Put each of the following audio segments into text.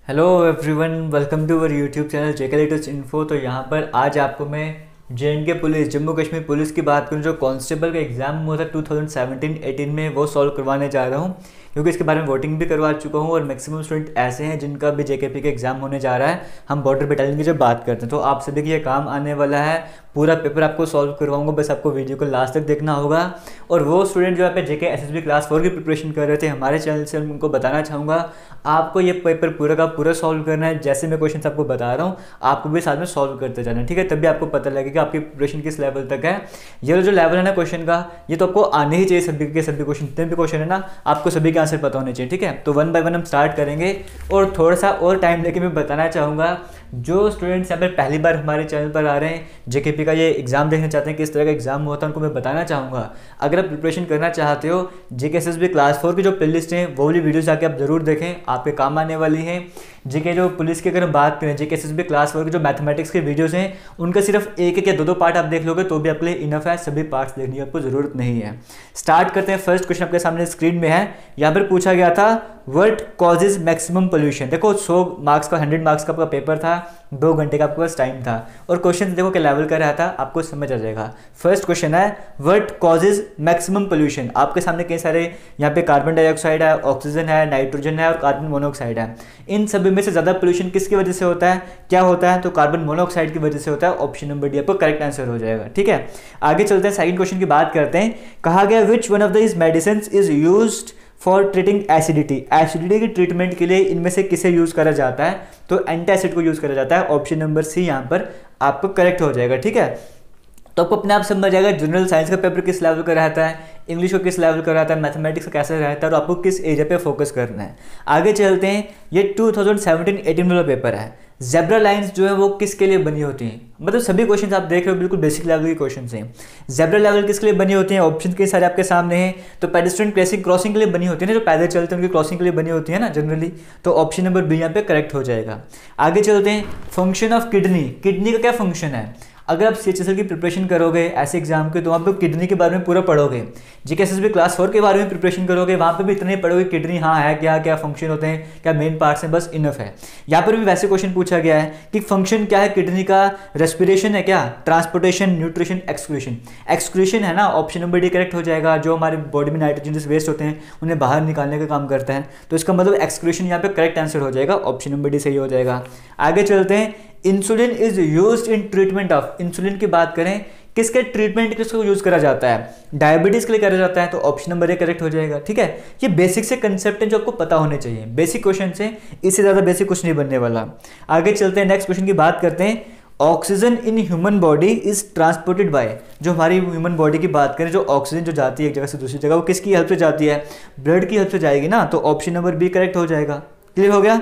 Hello everyone, welcome to our YouTube channel JK latest info. तो यहाँ पर आज आपको मैं J and K police, Jammu Kashmir police की बात करूँ, जो कांस्टेबल का एग्ज़ाम हुआ था 2017-18 में, वो सॉल्व करवाने जा रहा हूँ, क्योंकि इसके बारे में वोटिंग भी करवा चुका हूँ और मैक्सिमम स्टूडेंट ऐसे हैं जिनका भी जेकेपी का एग्ज़ाम होने जा रहा है। हम बॉर्डर बटालियन की जब बात करते हैं तो आप सभी की ये काम आने वाला है। पूरा पेपर आपको सॉल्व करवाऊंगा, बस आपको वीडियो को लास्ट तक देखना होगा। और वो स्टूडेंट जो यहाँ पे जेके एसएसबी क्लास 4 की प्रिपरेशन कर रहे थे हमारे चैनल से, उनको बताना चाहूँगा आपको ये पेपर पूरा का पूरा सॉल्व करना है। जैसे मैं क्वेश्चन आपको बता रहा हूँ आपको भी साथ में सॉल्व करते जाना है, ठीक है? तभी आपको पता लगेगा आपकी प्रिपरेशन किस लेवल तक है। ये जो लेवल है ना क्वेश्चन का, ये तो आपको आने ही चाहिए। सभी के सभी क्वेश्चन, जितने भी क्वेश्चन है ना, आपको सभी के आंसर पता होने चाहिए, ठीक है? तो वन बाय वन हम स्टार्ट करेंगे और थोड़ा सा और टाइम लेके मैं बताना चाहूँगा जो स्टूडेंट्स यहाँ पर पहली बार हमारे चैनल पर आ रहे हैं, जेकेपी का ये एग्ज़ाम देखना चाहते हैं किस तरह का एग्जाम होता है, उनको मैं बताना चाहूँगा अगर आप प्रिपरेशन करना चाहते हो, जेके एसएसबी क्लास 4 की जो प्लेलिस्ट है वो वाली वीडियोस जाके आप जरूर देखें, आपके काम आने वाली हैं। जेके जो पुलिस की अगर हम बात करें, जेके एसएसबी क्लास 4 की जो मैथमेटिक्स के वीडियोस हैं उनका सिर्फ एक या दो पार्ट आप देख लोगे तो भी आपके लिए इनफ है, सभी पार्ट्स देखने की आपको जरूरत नहीं है। स्टार्ट करते हैं। फर्स्ट क्वेश्चन आपके सामने स्क्रीन में है। यहाँ पर पूछा गया था व्हाट कॉजेज मैक्सिमम पोल्यूशन। देखो 100 मार्क्स का, 100 मार्क्स का आपका पेपर था, 2 घंटे का आपके पास टाइम था और क्वेश्चन देखो क्या लेवल का रहा था, आपको समझ आ जाएगा। फर्स्ट क्वेश्चन है व्हाट कॉजेज मैक्सिमम पोल्यूशन। आपके सामने कई सारे यहाँ पे कार्बन डाइऑक्साइड है, ऑक्सीजन है, नाइट्रोजन है और कार्बन मोनोऑक्साइड है। इन सभी में से ज़्यादा पोल्यूशन किसकी वजह से होता है, क्या होता है? तो कार्बन मोनोऑक्साइड की वजह से होता है। ऑप्शन नंबर डी आपको करेक्ट आंसर हो जाएगा, ठीक है? आगे चलते हैं, सेकंड क्वेश्चन की बात करते हैं। कहा गया which one of this medicine is used for treating acidity. Acidity की ट्रीटमेंट के लिए इनमें से किसे यूज करा जाता है? तो एंटासिड को यूज करा जाता है। ऑप्शन नंबर सी यहाँ पर आपको करेक्ट हो जाएगा, ठीक है? तो आपको अपने आप समझ जाएगा जनरल साइंस का पेपर किस लेवल का रहता है, इंग्लिश को किस लेवल का रहता है, मैथमेटिक्स का कैसा रहता है और आपको किस एरिया पे फोकस करना है। आगे चलते हैं। ये 2017-18 वाला पेपर है। जेब्रा लाइंस जो है वो किसके लिए बनी होती हैं? मतलब सभी क्वेश्चन आप देख रहे हो बिल्कुल बेसिक लेवल के क्वेश्चन हैं। जेब्रा लेवल किसके लिए बनी होती हैं? ऑप्शन के सारे आपके सामने हैं। तो पेडेस्ट्रियन क्रॉसिंग के लिए बनी होती है ना, जो पैदल चलते हैं उनकी क्रॉसिंग के लिए बनी होती है ना जनरली। तो ऑप्शन नंबर बी यहाँ पे करेक्ट हो जाएगा। आगे चलते हैं। Function of kidney. किडनी का क्या फंक्शन है? अगर आप सीएचएसएल की प्रिपरेशन करोगे ऐसे एग्जाम के, तो वहाँ पे किडनी के बारे में पूरा पढ़ोगे। जेके एसएसबी क्लास 4 के बारे में प्रिपरेशन करोगे, वहाँ पे भी इतने ही पढ़ोगे किडनी हाँ है क्या, क्या फंक्शन होते हैं, क्या मेन पार्ट्स हैं, बस इनफ है। यहाँ पर भी वैसे क्वेश्चन पूछा गया है कि फंक्शन क्या है किडनी का? रेस्पिरेशन है क्या, ट्रांसपोर्टेशन, न्यूट्रिशन, एक्सक्रीशन। एक्सक्रीशन है ना, ऑप्शन नंबर डी करेक्ट हो जाएगा। जो हमारे बॉडी में नाइट्रोजन जैसे वेस्ट होते हैं उन्हें बाहर निकालने का काम करता है, तो इसका मतलब एक्सक्रीशन यहाँ पे करेक्ट आंसर हो जाएगा। ऑप्शन नंबर डी सही हो जाएगा। आगे चलते हैं। Insulin is used in treatment of. Insulin की बात करें, किसके ट्रीटमेंट किसको यूज करा जाता है? डायबिटीज के लिए करा जाता है, तो ऑप्शन नंबर ए करेक्ट हो जाएगा, ठीक है? ये बेसिक से कंसेप्ट है जो आपको पता होने चाहिए, बेसिक क्वेश्चन से, इससे ज्यादा बेसिक कुछ नहीं बनने वाला। आगे चलते हैं, नेक्स्ट क्वेश्चन की बात करते हैं। Oxygen in human body is transported by. जो हमारी ह्यूमन बॉडी की बात करें, जो ऑक्सीजन जो जाती है एक जगह से दूसरी जगह, वो किसकी हेल्प से जाती है? ब्लड की हेल्प से जाएगी ना, तो ऑप्शन नंबर बी करेक्ट हो जाएगा। क्लियर हो गया?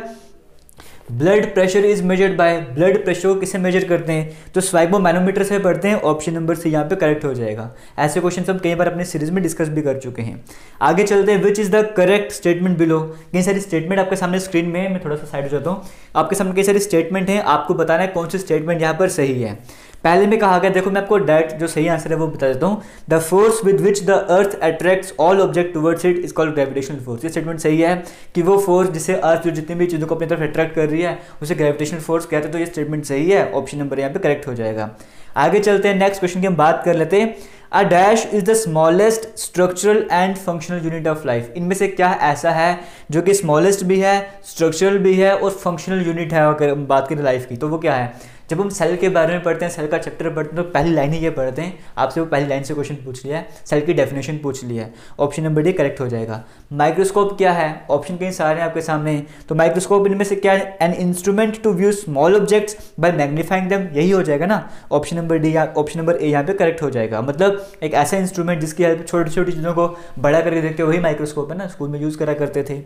Blood pressure is measured by. Blood pressure को किसे मेजर करते हैं? तो स्फैग्मोमैनोमीटर से पढ़ते हैं। ऑप्शन नंबर सी यहाँ पे करेक्ट हो जाएगा। ऐसे क्वेश्चन हम कई बार अपने सीरीज में डिस्कस भी कर चुके हैं। आगे चलते हैं। Which is the correct statement below. कई सारी स्टेटमेंट आपके सामने स्क्रीन में है, मैं थोड़ा सा साइड हो जाता हूँ। आपके सामने कई सारी स्टेटमेंट है, आपको बताना है कौन सी स्टेटमेंट यहाँ पर सही है। पहले में कहा गया, देखो मैं आपको डायरेक्ट जो सही आंसर है वो बता देता हूँ। The force with which the earth attracts all object towards it is called gravitational force. ये स्टेटमेंट सही है कि वो फोर्स जिससे अर्थ जो जितनी भी चीज़ों को अपनी तरफ अट्रैक्ट कर रही है उसे ग्रेविटेशनल फोर्स कहते हैं। तो ये स्टेटमेंट सही है, ऑप्शन नंबर यहाँ पे करेक्ट हो जाएगा। आगे चलते हैं, नेक्स्ट क्वेश्चन की हम बात कर लेते हैं। A dash is the smallest structural and functional unit of life. इनमें से क्या ऐसा है जो कि स्मॉलेस्ट भी है, स्ट्रक्चरल भी है और फंक्शनल यूनिट है? अगर हम बात करें लाइफ की तो वो क्या है? जब हम सेल के बारे में पढ़ते हैं, सेल का चैप्टर पढ़ते हैं, तो पहली लाइन ही ये पढ़ते हैं। आपसे वो पहली लाइन से क्वेश्चन पूछ लिया है, सेल की डेफिनेशन पूछ लिया है। ऑप्शन नंबर डी करेक्ट हो जाएगा। माइक्रोस्कोप क्या है? ऑप्शन कई सारे हैं आपके सामने। तो माइक्रोस्कोप इनमें से क्या है? An instrument to view small objects by magnifying them. यही हो जाएगा ना, ऑप्शन नंबर डी या ऑप्शन नंबर ए यहाँ पे करेक्ट हो जाएगा। मतलब एक ऐसा इंस्ट्रूमेंट जिसकी हेल्प छोटी छोटी चीज़ों को बड़ा करके देखते हैं, वही माइक्रोस्कोप है ना, स्कूल में यूज़ करा करते थे।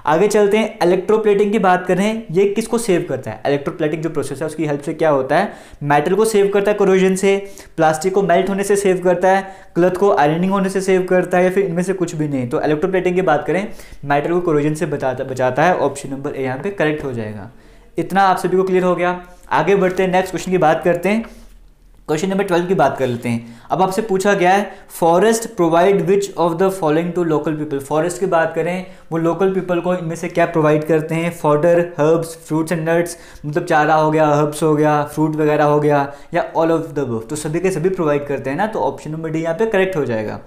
आगे चलते हैं। इलेक्ट्रोप्लेटिंग की बात करें, ये किसको सेव करता है? इलेक्ट्रोप्लेटिंग जो प्रोसेस है उसकी हेल्प से क्या होता है? मेटल को सेव करता है कोरोजन से, प्लास्टिक को मेल्ट होने से सेव करता है, क्लॉथ को आयरनिंग होने से सेव करता है, या फिर इनमें से कुछ भी नहीं। तो इलेक्ट्रोप्लेटिंग की बात करें, मेटल को कोरोजन से बचाता है। ऑप्शन नंबर ए यहाँ पे करेक्ट हो जाएगा। इतना आप सभी को क्लियर हो गया। आगे बढ़ते हैं, नेक्स्ट क्वेश्चन की बात करते हैं। क्वेश्चन नंबर 12 की बात कर लेते हैं। अब आपसे पूछा गया है forest provide which of the following to local people. Forest की बात करें, वो लोकल पीपल को इनमें से क्या प्रोवाइड करते हैं? Fodder, herbs, fruits and nuts, मतलब चारा हो गया, हर्ब्स हो गया, फ्रूट वगैरह हो गया, या ऑल ऑफ द अबव। तो सभी के सभी प्रोवाइड करते हैं ना, तो ऑप्शन नंबर डी यहाँ पे करेक्ट हो जाएगा।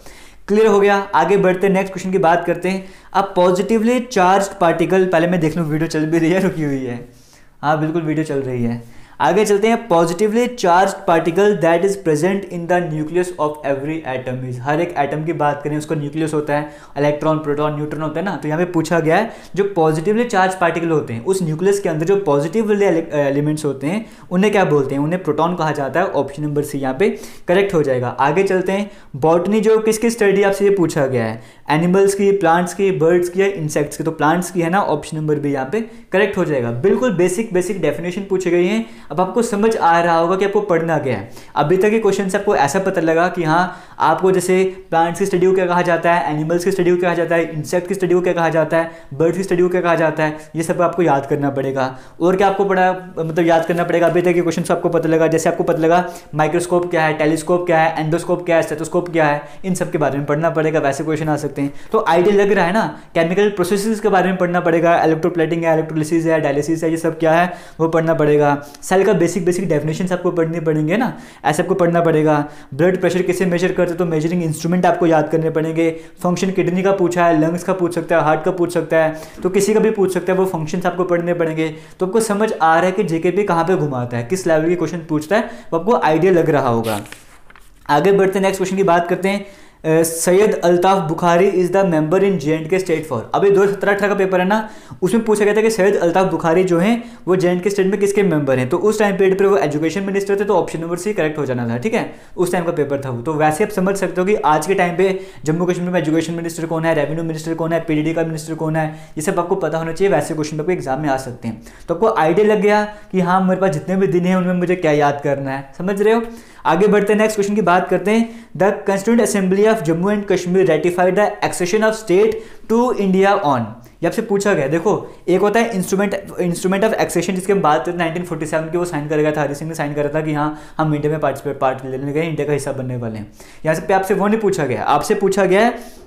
क्लियर हो गया। आगे बढ़ते हैं, नेक्स्ट क्वेश्चन की बात करते हैं। अब पॉजिटिवली चार्ज्ड पार्टिकल, पहले मैं देख लूँ वीडियो चल भी रही है, रुकी हुई है? हाँ बिल्कुल वीडियो चल रही है। आगे चलते हैं। Positively charge particle that is present in the nucleus of every atom is. हर एक एटम की बात करें, उसका न्यूक्लियस होता है, इलेक्ट्रॉन, प्रोटॉन, न्यूट्रॉन होता है ना। तो यहाँ पे पूछा गया है जो पॉजिटिवली चार्ज पार्टिकल होते हैं उस न्यूक्लियस के अंदर जो पॉजिटिव एलिमेंट्स होते हैं उन्हें क्या बोलते हैं? उन्हें प्रोटॉन कहा जाता है। ऑप्शन नंबर सी यहाँ पे करेक्ट हो जाएगा। आगे चलते हैं। बॉटनी जो किसकी स्टडी आपसे ये पूछा गया है? एनिमल्स की, प्लांट्स की, बर्ड्स की या इंसेक्ट्स की? तो प्लांट्स की है ना, ऑप्शन नंबर बी यहाँ पे करेक्ट हो जाएगा। बिल्कुल बेसिक डेफिनेशन पूछी गई है। अब आपको समझ आ रहा होगा कि आपको पढ़ना क्या है। अभी तक के क्वेश्चन से आपको ऐसा पता लगा कि हाँ आपको जैसे प्लांट्स की स्टडी को क्या कहा जाता है, एनिमल्स की स्टडी को क्या कहा जाता है, इंसेक्ट की स्टडी को क्या कहा जाता है, बर्ड्स की स्टडी को क्या कहा जाता है, ये सब आपको याद करना पड़ेगा। और क्या आपको पढ़ा, मतलब याद करना पड़ेगा। अभी तक के क्वेश्चन से आपको पता लगा, जैसे आपको पता लगा माइक्रोस्कोप क्या है, टेलीस्कोप क्या है, एंडोस्कोप क्या है, स्टेथोस्कोप क्या है, इन सब के बारे में पढ़ना पड़ेगा। वैसे क्वेश्चन आ सकते हैं। तो आइडिया लग रहा है ना। केमिकल प्रोसेसेस के बारे में पढ़ना पड़ेगा, इलेक्ट्रोप्लेटिंग है, इलेक्ट्रोलिसिस है, डायलिसिस है, ये सब क्या है वो पढ़ना पड़ेगा। सेल का बेसिक डेफिनेशन आपको पढ़ने पड़ेंगे ना, ऐसे आपको पढ़ना पड़ेगा। ब्लड प्रेशर कैसे मेजर करते, तो मेजरिंग इंस्ट्रूमेंट आपको याद करने पड़ेंगे। फंक्शन किडनी का पूछा है, लंग्स का पूछ सकता है, हार्ट का पूछ सकता है, तो किसी का भी पूछ सकता है, वो फंक्शंस आपको पढ़ने पड़ेंगे। तो आपको समझ आ रहा है कि जेकेपी कहाँ पे घुमाता है, किस लेवल के क्वेश्चन पूछता है, वो आपको आइडिया लग रहा होगा। आगे बढ़ते हैं, नेक्स्ट क्वेश्चन की बात करते हैं। Syed Altaf Bukhari is the member in JNK state for. अभी 2017-18 का पेपर है ना, उसमें पूछा गया था कि सैयद अल्ताफ बुखारी जो हैं वो JNK स्टेट में किसके मेंबर हैं। तो उस टाइम पीरियड पर वो एजुकेशन मिनिस्टर थे, तो ऑप्शन नंबर सी करेक्ट हो जाना था। ठीक है, उस टाइम का पेपर था वो। तो वैसे आप समझ सकते हो कि आज के टाइम पे जम्मू कश्मीर में एजुकेशन मिनिस्टर कौन है, रेवेन्यू मिनिस्टर कौन है, PDD का मिनिस्टर कौन है, ये सब आपको पता होना चाहिए। वैसे क्वेश्चन आपको एग्जाम में आ सकते हैं। तो आपको आइडिया लग गया कि हाँ मेरे पास जितने भी दिन हैं उनमें मुझे क्या याद करना है, समझ रहे हो। आगे बढ़ते हैं, नेक्स्ट क्वेश्चन की बात करते हैं। The constituent assembly of Jammu and Kashmir ratified the accession of state to India on. ये आपसे पूछा गया। देखो, एक होता है इंस्ट्रूमेंट ऑफ एक्सेशन, जिसके हम बात करते हैं 1947 के, वो साइन करेगा था, हरि सिंह ने साइन करा था कि हाँ हम इंडिया में पार्ट लेने गए, इंडिया का हिस्सा बनने वाले हैं। यहाँ से पे आपसे वो नहीं पूछा गया, आपसे पूछा गया है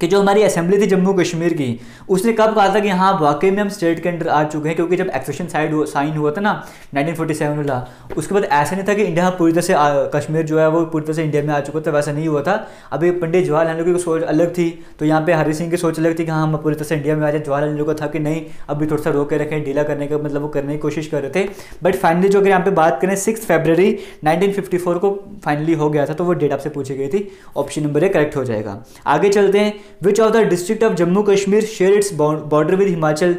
कि जो हमारी असेंबली थी जम्मू कश्मीर की, उसने कब कहा था कि हाँ वाकई में हम स्टेट के अंडर आ चुके हैं। क्योंकि जब एक्सेशन साइन हुआ था ना 1947 वाला, उसके बाद ऐसा नहीं था कि इंडिया पूरी तरह से कश्मीर जो है वो पूरी तरह से इंडिया में आ चुका था, वैसा नहीं हुआ था। अभी पंडित जवाहरलाल नेहरू की सोच अलग थी, तो यहाँ पे हरि सिंह की सोच अलग थी कि हाँ हम पूरी तरह से इंडिया में आ जाए। जवाहरलाल नेहरू का था कि नहीं अभी थोड़ा सा रोक के रखें, ढीला करने का मतलब वो करने की कोशिश कर रहे थे। बट फाइनली जो अगर यहाँ पे बात करें 6 फरवरी 1954 को फाइनली हो गया था, तो वो डेट आपसे पूछी गई थी। ऑप्शन नंबर ए करेक्ट हो जाएगा। आगे चलते हैं। Which of the district of Jammu Kashmir share its border with Himachal.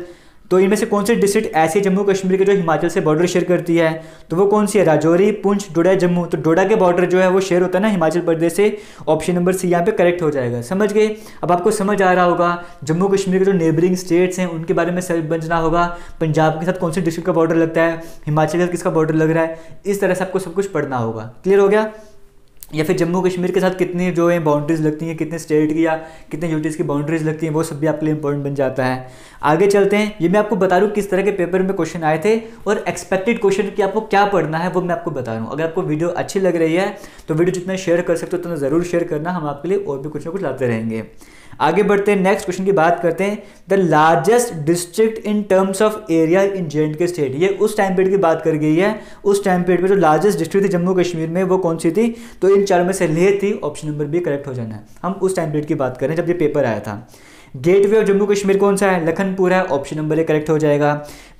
तो इनमें से कौन सी डिस्ट्रिक्ट ऐसी जम्मू कश्मीर के जो हिमाचल से बॉर्डर शेयर करती है, तो वो कौन सी है? राजौरी, पुंछ, डोडा, जम्मू। तो डोडा के बॉर्डर जो है वो शेयर होता है ना हिमाचल प्रदेश से। ऑप्शन नंबर सी यहाँ पे करेक्ट हो जाएगा। समझ गए। अब आपको समझ आ रहा होगा जम्मू कश्मीर के जो नेबरिंग स्टेट्स हैं उनके बारे में समझना होगा। पंजाब के साथ कौन सी डिस्ट्रिक्ट का बॉर्डर लगता है, हिमाचल के साथ किसका बॉर्डर लग रहा है, इस तरह से आपको सब कुछ पढ़ना होगा। क्लियर हो गया। या फिर जम्मू कश्मीर के साथ कितनी जो है बाउंड्रीज लगती हैं, कितने स्टेट की या कितने यूटीज़ की बाउंड्रीज लगती हैं, वो सब भी आपके लिए इंपॉर्टेंट बन जाता है। आगे चलते हैं। ये मैं आपको बता रहा हूँ किस तरह के पेपर में क्वेश्चन आए थे और एक्सपेक्टेड क्वेश्चन की आपको क्या पढ़ना है वो मैं आपको बता रहा हूँ। अगर आपको वीडियो अच्छी लग रही है तो वीडियो जितना शेयर कर सकते हो उतना ज़रूर शेयर करना, हम आपके लिए और भी कुछ ना कुछ लाते रहेंगे। आगे बढ़ते हैं, नेक्स्ट क्वेश्चन की बात करते हैं। The largest district in terms of area in JNK state. ये उस टाइम पीरियड की बात कर गई है। उस टाइम पीरियड में जो लार्जेस्ट डिस्ट्रिक्ट थी जम्मू कश्मीर में वो कौन सी थी? तो इन चार में से लेह थी। ऑप्शन नंबर बी करेक्ट हो जाना है। हम उस टाइम पीरियड की बात कर रहे हैं जब ये पेपर आया था। गेटवे ऑफ जम्मू कश्मीर कौन सा है? लखनपुर है। ऑप्शन नंबर ए करेक्ट हो जाएगा।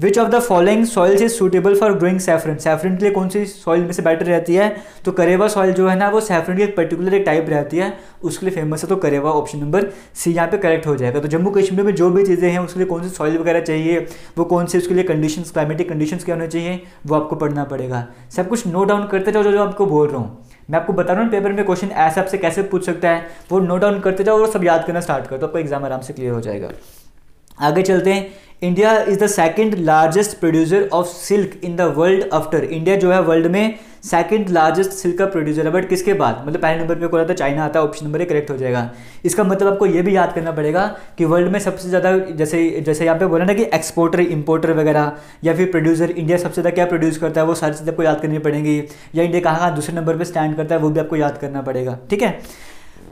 विच of the following soils is suitable for growing saffron. Saffron के लिए कौन सी सॉइल में से बेटर रहती है? तो करेवा सॉइल जो है ना वो सैफरन की एक पर्टिकुलर एक टाइप रहती है, उसके लिए फेमस है। तो करेवा ऑप्शन नंबर सी यहाँ पे करेक्ट हो जाएगा। तो जम्मू कश्मीर में जो भी चीज़ें हैं उसके लिए कौन सी सॉइल वगैरह चाहिए, वो कौन से उसके लिए कंडीशंस, क्लाइमेटिक कंडीशंस क्या होने चाहिए, वो आपको पढ़ना पड़ेगा। सब कुछ नोट डाउन करते जाओ जो आपको बोल रहा हूँ। मैं आपको बता रहा हूँ पेपर में क्वेश्चन ऐसे आपसे कैसे पूछ सकता है, वो नोट डाउन करते जाओ और सब याद करना स्टार्ट करो, तो आपको एग्जाम आराम से क्लियर हो जाएगा। आगे चलते हैं। India is the second largest producer of silk in the world after, India जो है वर्ल्ड में सेकंड लार्जेस्ट सिल्क का प्रोड्यूसर है, बट किसके बाद, मतलब पहले नंबर पे कोई आता है चाइना आता है, ऑप्शन नंबर ए करेक्ट हो जाएगा। इसका मतलब आपको ये भी याद करना पड़ेगा कि वर्ल्ड में सबसे ज़्यादा जैसे जैसे यहाँ पे बोला ना कि एक्सपोर्टर इंपोर्टर वगैरह या फिर प्रोड्यूसर, इंडिया सबसे ज़्यादा क्या प्रोड्यूस करता है वो सारी चीज़ें आपको याद करनी पड़ेंगी, या इंडिया कहाँ कहाँ दूसरे नंबर पर स्टैंड करता है वो भी आपको याद करना पड़ेगा, ठीक है।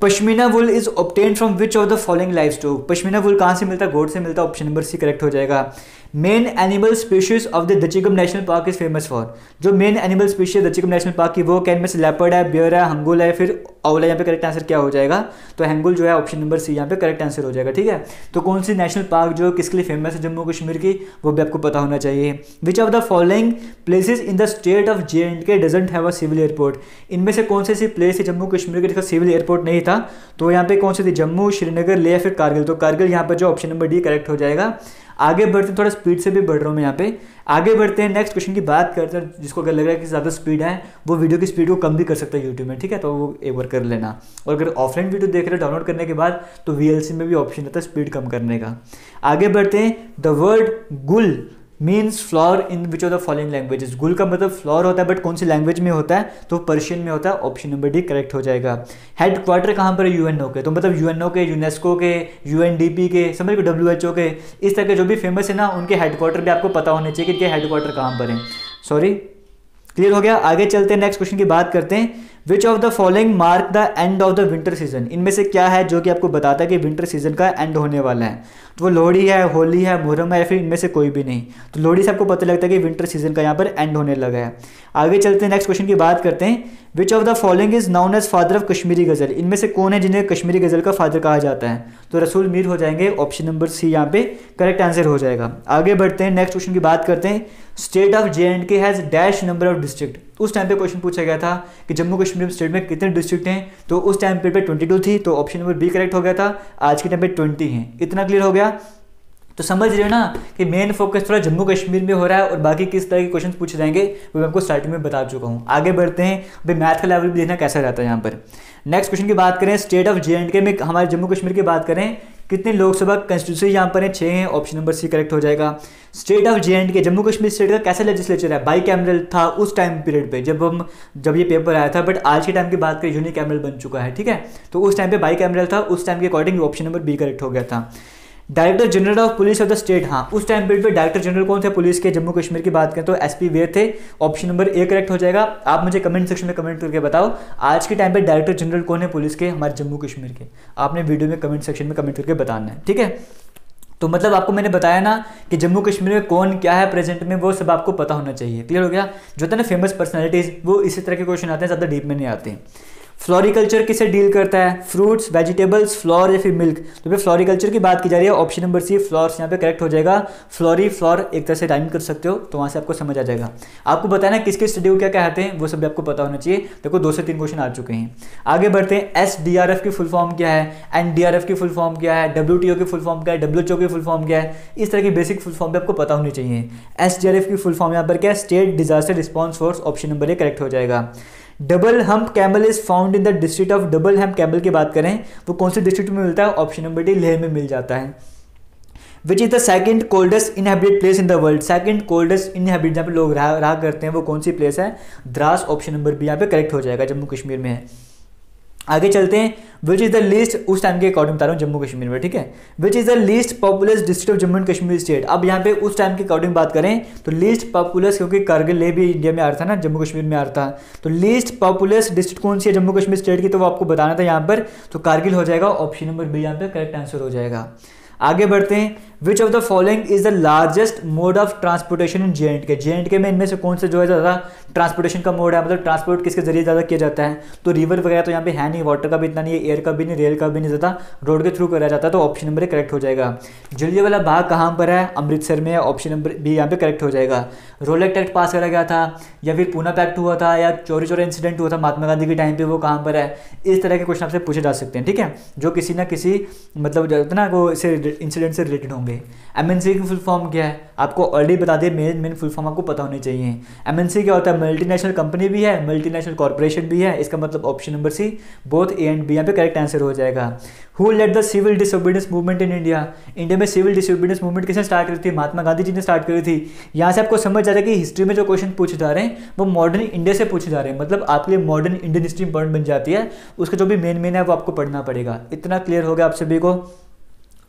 Pashmina wool is obtain from which of the following livestock, pashmina wool कहाँ से मिलता है, गोट से मिलता है, ऑप्शन नंबर सी करेक्ट हो जाएगा। Main animal species of the Dachigam national park is famous for, जो मेन एनिमल स्पीशीज है दचिगम नेशनल पार्क की वो क्या, इनमें से लेपर्ड है, बियर है, हंगुल है, फिर आउल है। यहाँ पे करेक्ट आंसर क्या हो जाएगा, तो हंगुल जो है ऑप्शन नंबर सी यहाँ पे करेक्ट आंसर हो जाएगा, ठीक है। तो कौन सी नेशनल पार्क जो किसके लिए फेमस है जम्मू कश्मीर की, वो भी आपको पता होना चाहिए। Which of the following places in the state of JNK doesn't have a civil airport, इनमें से कौन सी ऐसी प्लेस है जम्मू कश्मीर के जिसका सिविल एयरपोर्ट नहीं था, तो यहाँ पे कौन सी थी, जम्मू, श्रीनगर, लेह, फिर कारगिल, तो कारगिल यहाँ पर जो ऑप्शन नंबर डी करेक्ट हो जाएगा। आगे बढ़ते हैं, थोड़ा स्पीड से भी बढ़ रहा हूँ मैं यहाँ पे, आगे बढ़ते हैं नेक्स्ट क्वेश्चन की बात करते हैं। जिसको अगर लग रहा है कि ज़्यादा स्पीड है वो वीडियो की स्पीड को कम भी कर सकता है यूट्यूब में, ठीक है, तो वो एक बार कर लेना। और अगर ऑफलाइन वीडियो देख रहे हो डाउनलोड करने के बाद तो VLC में भी ऑप्शन रहता है स्पीड कम करने का। आगे बढ़ते हैं, द वर्ड गुल means flower in which of the following languages, गुल का मतलब फ्लावर होता है, बट कौन सी लैंग्वेज में होता है, तो पर्शियन में होता है, ऑप्शन नंबर डी करेक्ट हो जाएगा। हेड क्वार्टर कहाँ पर है, UNO के, तो मतलब UNO के, यूनेस्को के, UNDP के, समझ लो WHO के, इस तरह के जो भी फेमस है ना उनके हेड क्वार्टर भी आपको पता होने चाहिए कि इनके हेड क्वार्टर कहाँ पर है। सॉरी, क्लियर हो गया। आगे चलते हैं, नेक्स्ट क्वेश्चन की बात करते हैं। Which of the following mark the end of the winter season, इनमें से क्या है जो कि आपको बताता है कि विंटर सीजन का एंड होने वाला है, तो वो लोहड़ी है, होली है, मुहर्रम है, या फिर इनमें से कोई भी नहीं, तो लोहड़ी से आपको पता लगता है कि विंटर सीजन का यहाँ पर एंड होने लगा है। आगे चलते हैं, नेक्स्ट क्वेश्चन की बात करते हैं। Which of the following is known as father of Kashmiri ghazal, इनमें से कौन है जिन्हें कश्मीरी गजल का फादर कहा जाता है, तो रसूल मीर हो जाएंगे, ऑप्शन नंबर सी यहाँ पे करेक्ट आंसर हो जाएगा। आगे बढ़ते हैं, नेक्स्ट क्वेश्चन की बात करते हैं। State of JNK has dash number of district, उस टाइम पे क्वेश्चन पूछा गया था कि जम्मू कश्मीर स्टेट में कितने डिस्ट्रिक्ट हैं, तो उस टाइम पे 22 थी, तो ऑप्शन नंबर बी करेक्ट हो गया था। आज के टाइम पे 20 हैं। इतना क्लियर हो गया, तो समझ रहे हो ना कि मेन फोकस थोड़ा जम्मू कश्मीर में हो रहा है और बाकी किस तरह के क्वेश्चन पूछे जाएंगे वो मैं आपको स्टार्टिंग में बता चुका हूँ। आगे बढ़ते हैं, भाई मैथ का लेवल भी देखना कैसा रहता है यहाँ पर। नेक्स्ट क्वेश्चन की बात करें, स्टेट ऑफ JNK में हमारे जम्मू कश्मीर की बात करें, कितने लोकसभा कंस्टिट्यूंसी यहाँ पर है, 6 हैं, ऑप्शन नंबर सी करेक्ट हो जाएगा। State of JNK Jammu Kashmir state का कैसा लेजिस्लेचर है, बाई कैमरल था उस टाइम पीरियड पे जब ये पेपर आया था, बट आज के टाइम की बात करें यूनिकैमरल बन चुका है, ठीक है। तो उस टाइम पे बाई कैमरल था, उस टाइम के according option number B correct हो गया था। Director general of police of the state, हाँ उस टाइम पीरियड पे डायरेक्टर जनरल कौन थे पुलिस के जम्मू कश्मीर की बात करें तो SP वेद थे, ऑप्शन नंबर ए करेक्ट हो जाएगा। आप मुझे कमेंट सेक्शन में कमेंट करके बताओ आज के टाइम पे डायरेक्टर जनरल कौन है पुलिस के हमारे जम्मू कश्मीर के, आपने वीडियो में कमेंट सेक्शन में कमेंट करके बताना है, ठीक है। तो मतलब आपको मैंने बताया ना कि जम्मू कश्मीर में कौन क्या है प्रेजेंट में, वो सब आपको पता होना चाहिए। क्लियर हो गया। जो होता है ना फेमस पर्सनैलिटीज, वो इसी तरह के क्वेश्चन आते हैं, ज़्यादा डीप में नहीं आते हैं। फ्लोरिकल्चर किसे डील करता है, फ्रूट्स, वेजिटेबल्स, फ्लोर या फिर मिल्क, तो फिर फ्लोरिकल्चर की बात की जा रही है, ऑप्शन नंबर सी फ्लोर्स यहाँ पे करेक्ट हो जाएगा। फ्लोरी फ्लोर एक तरह से राइम कर सकते हो, तो वहाँ से आपको समझ आ जाएगा। आपको बताना किसके स्टडी को क्या कहते हैं वो सब भी आपको पता होना चाहिए। देखो 2 से 3 क्वेश्चन आ चुके हैं। आगे बढ़ते हैं, SDRF की फुल फॉर्म क्या है, NDRF की फुल फॉर्म क्या है, WTO की फुल फॉर्म क्या है, WHO की फुल फॉर्म क्या है, इस तरह की बेसिक फुल फॉर्म भी आपको पता होनी चाहिए। SDRF की फुल फॉर्म यहाँ पर क्या है, state disaster response force, option number A correct हो जाएगा। Double hump camel is found in the district of, double hump camel की बात करें वो कौन से डिस्ट्रिक्ट में मिलता है, ऑप्शन नंबर डी लेह में मिल जाता है। Which is the second coldest inhabited place in the world, second coldest inhabited जहाँ पे लोग रहा करते हैं वो कौन सी प्लेस है, द्रास, ऑप्शन नंबर बी यहाँ पे करेक्ट हो जाएगा, जम्मू कश्मीर में है। आगे चलते हैं, विच इज द लीस्ट, उस टाइम के अकॉर्डिंग बता रहा हूँ जम्मू कश्मीर में, ठीक है। Which is the least populace district of Jammu and Kashmir state, अब यहाँ पे उस टाइम के अकॉर्डिंग बात करें तो लीस्ट पॉपुलस, क्योंकि कारगिल ले भी इंडिया में आ रहा था ना, जम्मू कश्मीर में आ रहा था, तो लीस्ट पॉपुलस डिस्ट्रिक्ट कौन सी है जम्मू कश्मीर स्टेट की, तो वो आपको बताना था यहाँ पर, तो कारगिल हो जाएगा, ऑप्शन नंबर बी यहाँ पे करेक्ट आंसर हो जाएगा। आगे बढ़ते हैं, which of the following is the largest mode of transportation in JNK, JNK में इनमें से कौन से जो है ज़्यादा ट्रांसपोर्टेशन का मोड है, मतलब ट्रांसपोर्ट किसके जरिए ज़्यादा किया जाता है, तो रिवर वगैरह तो यहाँ पे है नहीं, वाटर का भी इतना नहीं है, एयर का भी नहीं, रेल का भी नहीं, ज़्यादा रोड के थ्रू करा जाता है, तो ऑप्शन नंबर करेक्ट हो जाएगा। जलियांवाला बाग कहाँ पर है, अमृतसर में है, ऑप्शन नंबर बी यहाँ पे करेक्ट हो जाएगा। रोलेक्ट एक्ट पास करा गया था या फिर पूना पैक्ट हुआ था या चोरी चोरी इंसिडेंट हुआ था महात्मा गांधी के टाइम पे, वो कहाँ पर है, इस तरह के क्वेश्चन आपसे पूछे जा सकते हैं, ठीक है, जो किसी ना किसी मतलब जो है ना वो इससे इंसिडेंट से रिलेटेड होंगे। जाएंगे। एमएनसी की फुल फॉर्म क्या है, आपको ऑलरेडी बता दिए, मेन फुल फॉर्म आपको पता होनी चाहिए। एमएनसी क्या होता है, मल्टीनेशनल कंपनी भी है, मल्टीनेशनल कॉर्पोरेशन भी है, इसका मतलब option number C, both A and B यहाँ पे करेक्ट आंसर हो जाएगा। Who led the civil disobedience movement in India, India में सिविल डिसोबीडियंस मूवमेंट किसने स्टार्ट करी थी, महात्मा गांधी जी ने स्टार्ट करी थी। यहाँ से आपको समझ आ रहा है कि हिस्ट्री में जो क्वेश्चन पूछे जा रहे हैं वो मॉडर्न इंडिया से पूछे जा रहे हैं, मतलब आपके लिए मॉडर्न इंडियन हिस्ट्री इंपॉर्टेंट बन जाती है, उसका जो भी मेन है वो आपको पढ़ना पड़ेगा। इतना क्लियर हो गया आप सभी को।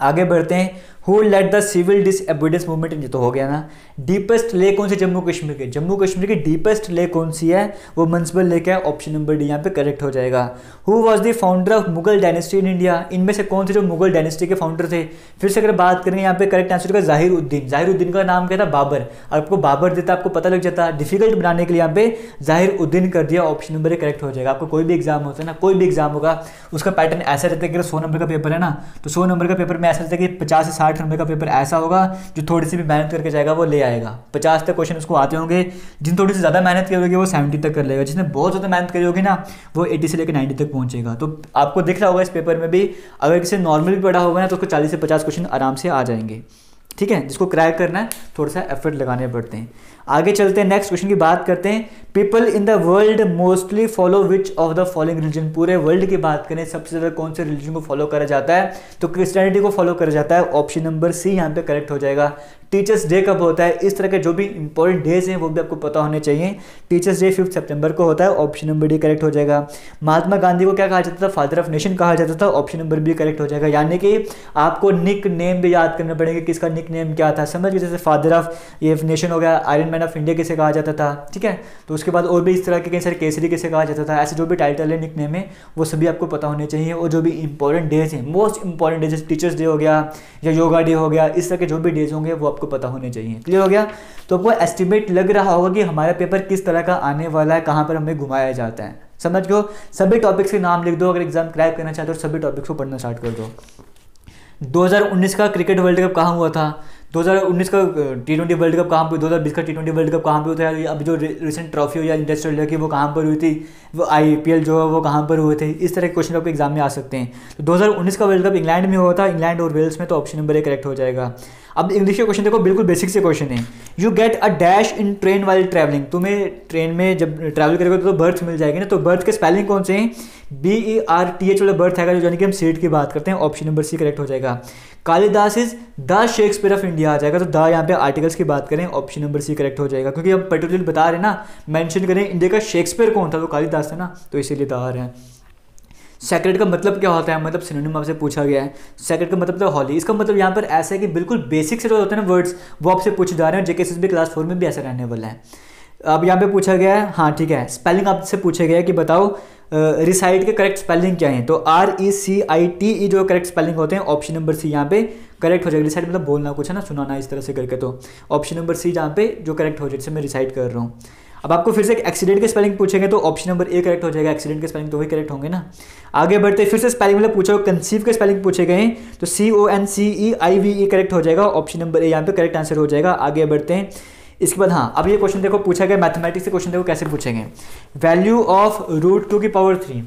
आगे बढ़ते हैं। Who led the civil disobedience movement in, तो हो गया ना। डीपेस्ट लेक कौन सी जम्मू कश्मीर के, जम्मू कश्मीर की डीपेस्ट लेक कौन सी है, वो मनसबल लेक है, ऑप्शन नंबर डी यहाँ पे करेक्ट हो जाएगा। Who was the founder of Mughal dynasty in India, इनमें से कौन से जो मुगल डायनेस्टी के फाउंडर थे। फिर से अगर बात करेंगे यहाँ पे करेक्ट आंसर का ज़ाहिर-उद-दीन, ज़ाहिर-उद-दीन का नाम क्या था, बाबर। आपको बाबर देता आपको पता लग जाता, डिफिकल्ट बनाने के लिए यहाँ पे ज़ाहिर-उद-दीन कर दिया, ऑप्शन नंबर ए करेक्ट हो जाएगा। आपको कोई भी एग्जाम होता है ना, कोई भी एग्जाम होगा उसका पैटर्न ऐसा रहता है कि 100 नंबर का पेपर है ना, तो 100 नंबर का पेपर में ऐसा रहता है कि 50 से 60 नंबर का पेपर ऐसा होगा जो थोड़ी सी भी मेहनत करके जाएगा वो ले आएगा। 50 तक क्वेश्चन उसको आते होंगे, जिन थोड़ी सी ज़्यादा मेहनत करोगे वो 70 तक कर लेगा, जिसने बहुत ज़्यादा मेहनत करी होगी ना वो 80 से लेकर 90 तक पहुंचेगा। तो आपको दिख रहा होगा इस पेपर में भी, अगर किसी नॉर्मल भी पढ़ा होगा ना तो उसको 40 से 50 क्वेश्चन आराम से आ जाएंगे। ठीक है, जिसको क्रैक करना है थोड़ा सा एफर्ट लगाने पड़ते हैं। आगे चलते हैं, नेक्स्ट क्वेश्चन की बात करते हैं। People in the world mostly follow which of the following religion, पूरे वर्ल्ड की बात करें सबसे ज़्यादा कौन से रिलीजन को फॉलो करा जाता है, तो क्रिश्चियनिटी को फॉलो करा जाता है, ऑप्शन नंबर सी यहाँ पे करेक्ट हो जाएगा। टीचर्स डे कब होता है, इस तरह के जो भी इंपॉर्टेंट डेज हैं वो भी आपको पता होने चाहिए। टीचर्स डे 5 सितंबर को होता है, ऑप्शन नंबर डी करेक्ट हो जाएगा। महात्मा गांधी को क्या कहा जाता था, फादर ऑफ नेशन कहा जाता था, ऑप्शन नंबर बी करेक्ट हो जाएगा। यानी कि आपको निक नेम भी याद करना पड़ेगा, किसका निक नेम क्या था, समझ गए, जैसे फादर ऑफ ये नेशन हो गया, आयरन मैन ऑफ इंडिया किसे कहा जाता था। ठीक है, तो उसके बाद और भी इस तरह के कई सारे केसरी किसे कहा जाता था, ऐसे जो भी टाइटल है निक नेम है वो सभी आपको पता होने चाहिए। और जो भी इंपॉर्टेंट डेज हैं, most important days, teachers day हो गया या योगा डे हो गया, इस तरह के जो भी डेज होंगे वो आपको पता होने चाहिए। क्लियर हो गया, तो आपको एस्टिमेट लग रहा होगा कि हमारा पेपर किस तरह का आने वाला है, कहाँ पर हमें घुमाया जाता है। समझ गए, सभी टॉपिक्स के नाम लिख दो, अगर एग्जाम क्रैक करना चाहते हो सभी टॉपिक्स को पढ़ना स्टार्ट कर दो। 2019 का क्रिकेट वर्ल्ड कप कहाँ हुआ था, 2019 का T20 वर्ल्ड कप कहाँ पर, 2020 का T20 वर्ल्ड कप कहाँ पे हुआ था, अभी जो रिसेंट ट्रॉफी हुई है इंडस्ट्रियल की वो कहाँ पर हुई थी, वो IPL जो है वो कहाँ पर हुए थे, इस तरह के क्वेश्चन आपके एग्जाम में आ सकते हैं। तो 2019 का वर्ल्ड कप इंग्लैंड में हुआ था, इंग्लैंड और वेल्स में, तो ऑप्शन नंबर ए करेक्ट हो जाएगा। अब इंग्लिश के क्वेश्चन देखो, बिल्कुल बेसिक से क्वेश्चन है। You get a dash in train while travelling, तुम्हें ट्रेन में जब ट्रैवल करोगे तो बर्थ मिल जाएगी ना, तो बर्थ के स्पेलिंग कौन से हैं, BERTH वाला बर्थ है, जो यानी कि हम सीट की बात करते हैं, ऑप्शन नंबर सी करेक्ट हो जाएगा। Kalidas is the Shakespeare of India आ जाएगा, तो द यहाँ पे आर्टिकल्स की बात करें, ऑप्शन नंबर सी करेक्ट हो जाएगा, क्योंकि हम पर्टिकुलर बता रहे हैं ना, मेंशन करें इंडिया का शेक्सपियर कौन था, तो कालिदास था ना, तो इसीलिए द आ रहा है। सेक्रेट का मतलब क्या होता है, मतलब सिनोनिम आपसे पूछा गया है। सेक्रेट का मतलब तो हॉली, इसका मतलब यहाँ पर ऐसा है कि बिल्कुल बेसिक से जो होते हैं ना वर्ड्स वो आपसे पूछे जा रहे हैं, JKSSB क्लास 4 में भी ऐसा रहने वाला है। अब यहाँ पे पूछा गया है, हाँ ठीक है, स्पेलिंग आपसे पूछा गया है कि बताओ रिसाइट के करेक्ट स्पेलिंग क्या है, तो RECITE जो करेक्ट स्पेलिंग होते हैं, ऑप्शन नंबर सी यहाँ पे करेक्ट हो जाएगा। रिसाइट मतलब बोलना कुछ है ना, सुनाना इस तरह से करके, तो ऑप्शन नंबर सी जहाँ पे जो करेक्ट हो जाए, जैसे मैं रिसाइट कर रहा हूँ। अब आपको फिर से एक्सीडेंट के स्पेलिंग पूछेंगे तो ऑप्शन नंबर ए करेक्ट हो जाएगा, एक्सीडेंट के स्पेलिंग तो वही करेक्ट होंगे ना। आगे बढ़ते फिर से स्पेलिंग मतलब पूछा, कंसीव के स्पेलिंग पूछे गए हैं, तो CONCEIVE करेक्ट हो जाएगा, ऑप्शन नंबर ए यहाँ पे करेक्ट आंसर हो जाएगा। आगे बढ़ते हैं, इसके बाद हाँ, अब ये क्वेश्चन देखो पूछा गया मैथमेटिक्स से, क्वेश्चन देखो कैसे पूछेंगे। वैल्यू ऑफ √2 की पावर 3,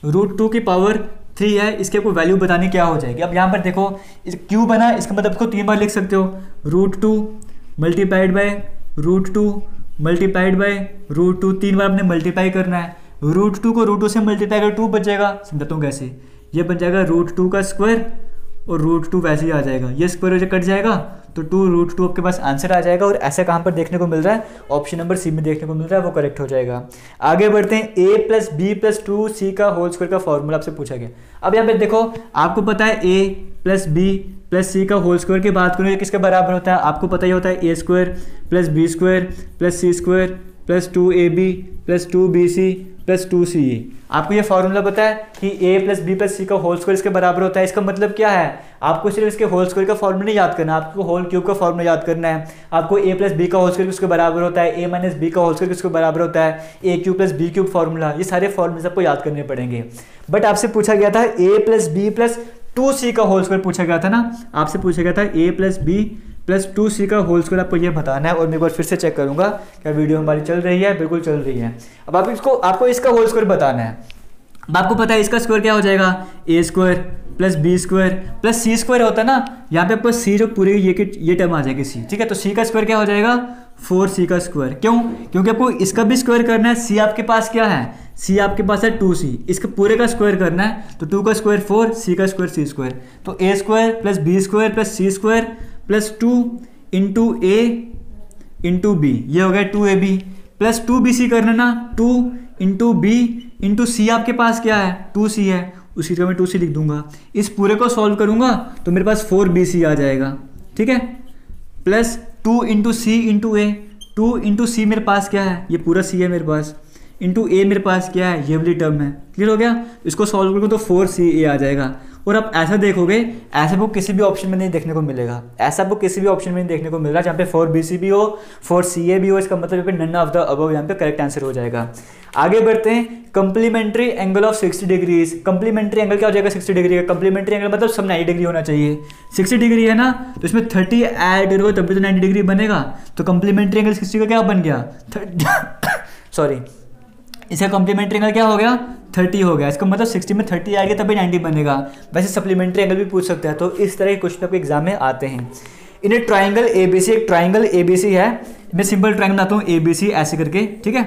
√2 की पावर 3 है, इसके आपको वैल्यू बतानी क्या हो जाएगी। अब यहाँ पर देखो क्यू बना, इसका मतलब को 3 बार लिख सकते हो, √2 मल्टीप्लाइड बाय √2 मल्टीप्लाइड बाय √2, 3 बार आपने मल्टीप्लाई करना है। √2 को √2 से मल्टीप्लाई कर 2 बच जाएगा, समझाता हूँ कैसे, ये बन जाएगा √2 का स्क्वायर और √2 वैसे ही आ जाएगा, ये स्क्वायर कट जाएगा तो 2√2 आपके पास आंसर आ जाएगा। और ऐसा कहाँ पर देखने को मिल रहा है, ऑप्शन नंबर सी में देखने को मिल रहा है, वो करेक्ट हो जाएगा। आगे बढ़ते हैं, A+B+2C का होल स्क्वायर का फॉर्मूला आपसे पूछा गया। अब यहाँ पे देखो आपको पता है A+B+C का होल स्क्वायर की बात करूँ, ये किसके बराबर होता है, आपको पता ही होता है A² + B² + C² + 2AB + 2BC + 2CE। आपको ये फॉर्मूला पता है कि A+B+C का होल स्क्वायर इसके बराबर होता है। इसका मतलब क्या है, आपको सिर्फ इसके होल स्क्वायर का फॉर्मूला नहीं याद करना, आपको होल क्यूब का फॉर्मूला याद करना है। आपको A+B का होल स्क्वायर किसके बराबर होता है, A-B का होल स्क्वायर किसके बराबर होता है, A³ + B³ फॉर्मूला, ये सारे फॉर्मूले आपको याद करने पड़ेंगे। बट आपसे पूछा गया था A+B+2C का होल स्क्वायर पूछा गया था ना, आपसे पूछा गया था A+B+2C का होल स्क्वायर आपको ये बताना है। और मैं एक बार फिर से चेक करूंगा क्या वीडियो हमारी चल रही है, बिल्कुल चल रही है। अब आपको इसका होल स्क्वायर बताना है। अब आपको पता है इसका स्क्वायर क्या हो जाएगा, A² plus B square plus C square होता है ना, यहाँ पे आपको सी जो पूरी ये टर्म आ जाएगी सी, ठीक है। तो सी का स्क्वायर क्या हो जाएगा 4c का स्क्वायर, क्यों? क्योंकि आपको इसका भी स्क्वायर करना है। सी आपके पास क्या है, सी आपके पास है 2c, इसके पूरे का स्क्वायर करना है, तो 2 का स्क्वायर 4, सी का स्क्वायर सी स्क्वायर, तो A square plus B square plus C square plus 2 into A into B, ये हो गया 2ab प्लस 2bc करना ना, 2 इंटू बी इंटू सी आपके पास क्या है 2c है, उसी का मैं 2c लिख दूंगा। इस पूरे को सॉल्व करूंगा तो मेरे पास 4bc आ जाएगा, ठीक है, प्लस 2 इंटू सी इंटू ए, 2 इंटू सी मेरे पास क्या है, ये पूरा सी है मेरे पास, इंटू ए मेरे पास क्या है, ये वाली टर्म है। क्लियर हो गया? इसको सॉल्व करूँगा तो 4ca आ जाएगा। और आप ऐसा देखोगे, ऐसा आपको किसी भी ऑप्शन में नहीं देखने को मिलेगा, ऐसा आपको किसी भी ऑप्शन में नहीं देखने को मिल रहा जहाँ पे 4bc भी हो 4ca भी हो, इसका मतलब यहाँ पे नन ऑफ द अबव यहाँ पे करेक्ट आंसर हो जाएगा। आगे बढ़ते हैं, complementary angle of 60 degrees. Complementary angle क्या हो जाएगा 60 डिग्री का, कंप्लीमेंट्री एंगल मतलब सब 90 डिग्री होना चाहिए। 60 डिग्री है ना, तो इसमें 30 ऐड करोगे तब भी तो 90 डिग्री बनेगा, तो कंप्लीमेंट्री एंगल 60 का क्या बन गया सॉरी, इसका कॉम्प्लीमेंट्री एंगल क्या हो गया 30 हो गया। इसका मतलब 60 में 30 आएगा तभी 90 बनेगा। वैसे सप्लीमेंट्री एंगल भी पूछ सकता है, तो इस तरह के क्वेश्चन आपके एग्जाम में आते हैं। इन ए ट्राइंगल ABC, एक ट्राइंगल ABC है, मैं सिंपल ट्राइंगल बनाता हूँ ABC ऐसे करके, ठीक है।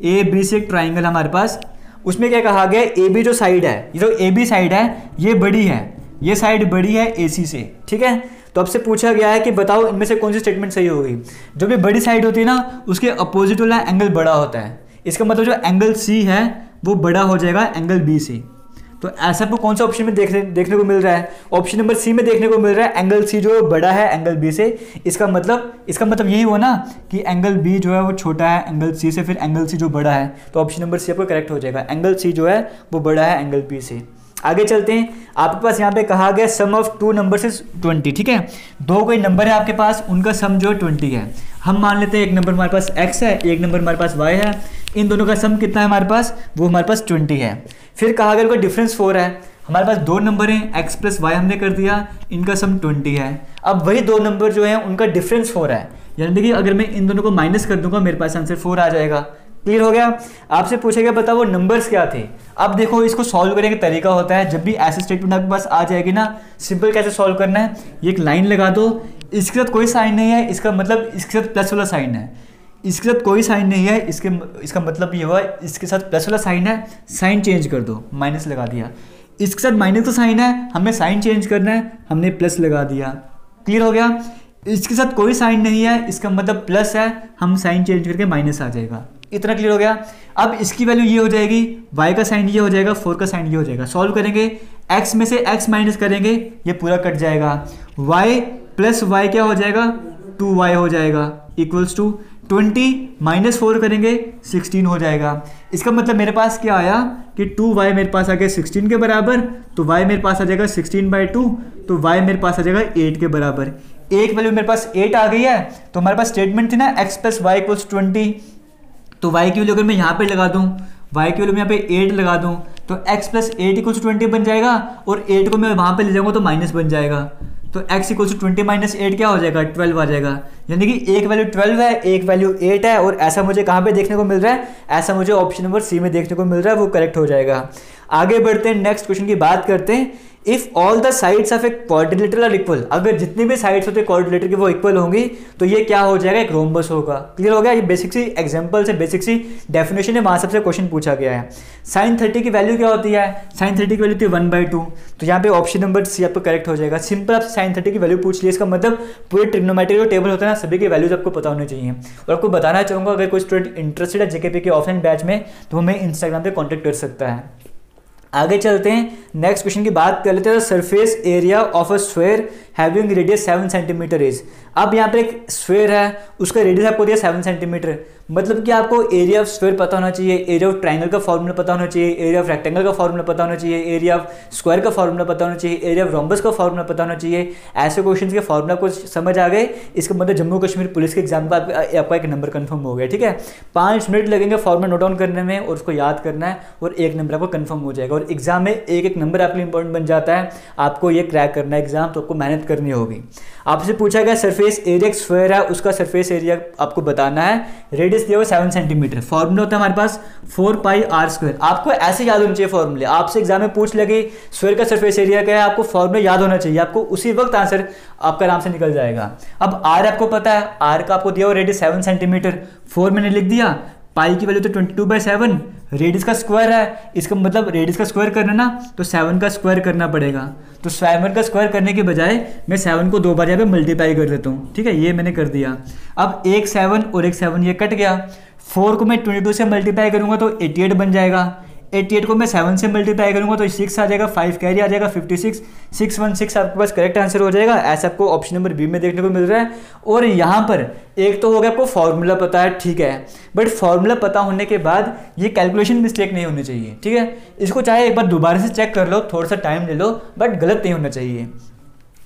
ABC एक ट्राइंगल हमारे पास, उसमें क्या कहा गया AB जो साइड है, ये जो AB साइड है ये बड़ी है, ये साइड बड़ी है AC से, ठीक है। तो आपसे पूछा गया है कि बताओ इनमें से कौन सी स्टेटमेंट सही होगी। जो भी बड़ी साइड होती है ना, उसके अपोजिट वाला एंगल बड़ा होता है, इसका मतलब जो एंगल C है वो बड़ा हो जाएगा एंगल B से। तो ऐसा आपको कौन सा ऑप्शन में देखने को मिल रहा है, ऑप्शन नंबर C में देखने को मिल रहा है, एंगल C जो बड़ा है एंगल B से। इसका मतलब यही हुआ ना कि एंगल B जो है वो छोटा है एंगल C से, फिर एंगल C जो बड़ा है, तो ऑप्शन नंबर C आपको करेक्ट हो जाएगा, एंगल C जो है वो बड़ा है एंगल B से। आगे चलते हैं, आपके पास यहाँ पे कहा गया सम ऑफ 2 नंबर्स इज 20, ठीक है। दो कोई नंबर है आपके पास, उनका सम जो है 20 है। हम मान लेते हैं एक नंबर हमारे पास x है, एक नंबर हमारे पास y है, इन दोनों का सम कितना है हमारे पास, वो हमारे पास 20 है। फिर कहा गया उनका डिफरेंस 4 है, हमारे पास दो नंबर हैं x प्लस वाई हमने कर दिया, इनका सम 20 है। अब वही दो नंबर जो है उनका डिफरेंस 4 है, यानी कि अगर मैं इन दोनों को माइनस कर दूंगा मेरे पास आंसर 4 आ जाएगा। क्लियर हो गया? आपसे पूछा गया बताओ वो नंबर्स क्या थे। अब देखो इसको सॉल्व करने का तरीका होता है, जब भी ऐसे स्टेटमेंट आपके पास आ जाएगी ना, सिंपल कैसे सॉल्व करना है, ये एक लाइन लगा दो, इसके साथ कोई साइन नहीं है, इसका मतलब इसके साथ प्लस वाला साइन है, इसके साथ कोई साइन नहीं है, इसका मतलब ये हुआ इसके साथ प्लस वाला साइन है, साइन चेंज कर दो, माइनस लगा दिया। इसके साथ माइनस का साइन है, हमें साइन चेंज करना है, हमने प्लस लगा दिया। क्लियर हो गया? इसके साथ कोई साइन नहीं है, इसका मतलब प्लस है, हम साइन चेंज करके माइनस आ जाएगा। इतना क्लियर हो गया? अब इसकी वैल्यू ये हो जाएगी, y का साइन ये हो जाएगा, 4 का साइन ये हो जाएगा। सॉल्व करेंगे, x में से x माइनस करेंगे, ये पूरा कट जाएगा, y प्लस y क्या हो जाएगा 2y हो जाएगा, इक्वल्स टू 20 माइनस 4 करेंगे 16 हो जाएगा। इसका मतलब मेरे पास क्या आया कि 2y मेरे पास आ गया 16 के बराबर, तो y मेरे पास आ जाएगा 16/2, तो y मेरे पास आ जाएगा 8 के बराबर। एक वैल्यू मेरे पास 8 आ गई है, तो हमारे पास स्टेटमेंट थी ना x प्लस वाई इक्वल्स 20, तो y की वैल्यू अगर मैं यहाँ पे लगा दूँ, y की वैल्यू मैं यहाँ पे 8 लगा दूँ, तो x प्लस 8 इक्वल्स 20 बन जाएगा, और 8 को मैं वहाँ पे ले जाऊँगा तो माइनस बन जाएगा, तो x इक्वल्स 20 माइनस 8 क्या हो जाएगा 12 आ जाएगा। यानी कि एक वैल्यू 12 है, एक वैल्यू 8 है, और ऐसा मुझे कहाँ पे देखने को मिल रहा है, ऐसा मुझे ऑप्शन नंबर सी में देखने को मिल रहा है, वो करेक्ट हो जाएगा। आगे बढ़ते हैं, नेक्स्ट क्वेश्चन की बात करते हैं। If all the sides of a quadrilateral are equal, अगर जितनी भी साइड्स होते हैं क्वाड्रिलेटर की वो इक्वल होंगी, तो ये क्या हो जाएगा, एक रोम्बस होगा। क्लियर हो गया? ये बेसिक सी एग्जांपल से, बेसिक सी डेफिनेशन है, वहां सबसे क्वेश्चन पूछा गया है। साइन 30 की वैल्यू क्या होती है, साइन 30 की वैल्यू थी 1/2, तो यहाँ पे ऑप्शन नंबर सी आपको करेक्ट हो जाएगा। सिंपल आपसे साइन 30 की वैल्यू पूछ ली, इसका मतलब पूरे ट्रिग्नोमेट्री जो टेबल होता है ना, सभी की वैल्यूज आपको पता होनी चाहिए। और आपको बताना चाहूँगा अगर कोई स्टूडेंट इंटरेस्टेड है जेकेपी के ऑफलाइन बैच में, तो हमें इंस्टाग्राम पे कॉन्टैक्ट कर सकता है। आगे चलते हैं, नेक्स्ट क्वेश्चन की बात कर लेते हैं। Surface area of a sphere having radius 7 centimetre is. अब यहाँ पे एक स्फेयर है, उसका रेडियस आपको दिया 7 सेंटीमीटर, मतलब कि आपको एरिया ऑफ स्फेयर पता होना चाहिए, एरिया ऑफ ट्राइंगल का फॉर्मूला पता होना चाहिए, एरिया ऑफ रेक्टेंगल का फॉर्मूला पता होना चाहिए, एरिया ऑफ स्क्वायर का फॉर्मूला पता होना चाहिए, एरिया ऑफ रोम्बस का फॉर्मूला पता होना चाहिए। ऐसे क्वेश्चन के फॉर्मूला को समझ आ गए, इसका मतलब जम्मू कश्मीर पुलिस के एग्जाम पर आपका एक नंबर कन्फर्म हो गया। ठीक है, 5 मिनट लगेंगे फॉर्मूला नोट डाउन करने में और उसको याद करना है, और एक नंबर आपको कन्फर्म हो जाएगा। और एग्जाम में एक एक नंबर आपके लिए इंपॉर्टेंट बन जाता है, आपको ये क्रैक करना है एग्जाम, तो आपको मेहनत करनी होगी। आपसे पूछा गया सरफेस सरफेस एरिया स्क्वायर है उसका सरफेस एरिया आपको बताना है। रेडियस दिया हुआ 7 सेंटीमीटर। फॉर्मूला होता है हमारे पास 4πr²। आपको ऐसे याद होना चाहिए फॉर्मूले। आपसे एग्जाम में पूछ ले कि स्क्वायर का सरफेस एरिया क्या है, आपको फॉर्मूला याद होना चाहिए, आपको उसी वक्त आंसर आपका आराम से निकल जाएगा। अब आर आपको पता है, आर का आपको दिया हुआ रेडियस 7 सेंटीमीटर, 4 मैंने लिख दिया, पाई की वैल्यू तो 22/7, रेडियस का स्क्वायर है, इसका मतलब रेडियस का स्क्वायर करना ना तो 7 का स्क्वायर करना पड़ेगा। तो 7 का स्क्वायर करने के बजाय मैं 7 को 2 बार यहाँ पे मल्टीप्लाई कर देता हूँ, ठीक है, ये मैंने कर दिया। अब एक 7 और एक 7 ये कट गया। 4 को मैं 22 से मल्टीप्लाई करूँगा तो 88 बन जाएगा। 88 को मैं 7 से मल्टीप्लाई करूँगा तो 6 आ जाएगा, 5 कैरी आ जाएगा, 56, 616 आपके पास करेक्ट आंसर हो जाएगा। ऐसा आपको ऑप्शन नंबर बी में देखने को मिल रहा है। और यहाँ पर एक तो हो गया आपको फॉर्मूला पता है, ठीक है, बट फॉर्मूला पता होने के बाद ये कैलकुलेशन मिस्टेक नहीं होनी चाहिए, ठीक है। इसको चाहे एक बार दोबारा से चेक कर लो, थोड़ा सा टाइम ले लो, बट गलत नहीं होना चाहिए।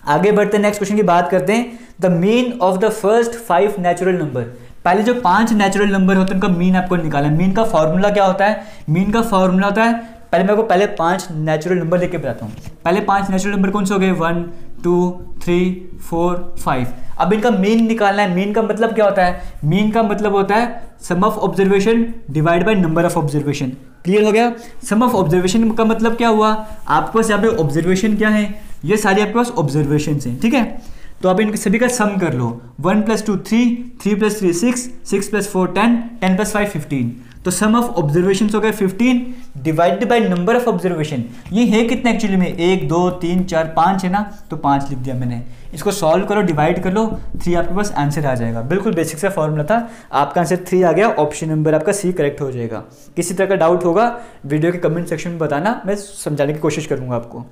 आगे बढ़ते हैं, नेक्स्ट क्वेश्चन की बात करते हैं। The mean of the first 5 natural number. पहले जो 5 नेचुरल नंबर होते हैं उनका मीन आपको निकालना है। मीन का फॉर्मूला क्या होता है? मीन का फॉर्मूला होता है, पहले मैं आपको पहले 5 नेचुरल नंबर लेके बताता हूँ। पहले 5 नेचुरल नंबर कौन से हो गए? 1 2 3 4 5। अब इनका मीन निकालना है। मीन का मतलब क्या होता है? मीन का मतलब होता है sum of observation divide by number of observation. Clear हो गया? सम ऑफ ऑब्जर्वेशन का मतलब क्या हुआ? आपके पास यहाँ पे ऑब्जर्वेशन क्या है? ये सारी आपके पास ऑब्जर्वेशन हैं, ठीक है। तो आप इन सभी का सम कर लो। 1 + 2 3, 3 + 3 6, 6 + 4 10, 10 + 5 15। तो सम ऑफ ऑब्जर्वेशन हो गए 15 divided by number of observation. ये है कितना एक्चुअली में? 1 2 3 4 5 है ना, तो 5 लिख दिया मैंने। इसको सॉल्व करो, डिवाइड कर लो, 3 आपके पास आंसर आ जाएगा। बिल्कुल बेसिक सा फॉर्मूला था, आपका आंसर 3 आ गया। ऑप्शन नंबर आपका सी करेक्ट हो जाएगा। किसी तरह का डाउट होगा वीडियो के कमेंट सेक्शन में बताना, मैं समझाने की कोशिश करूँगा आपको।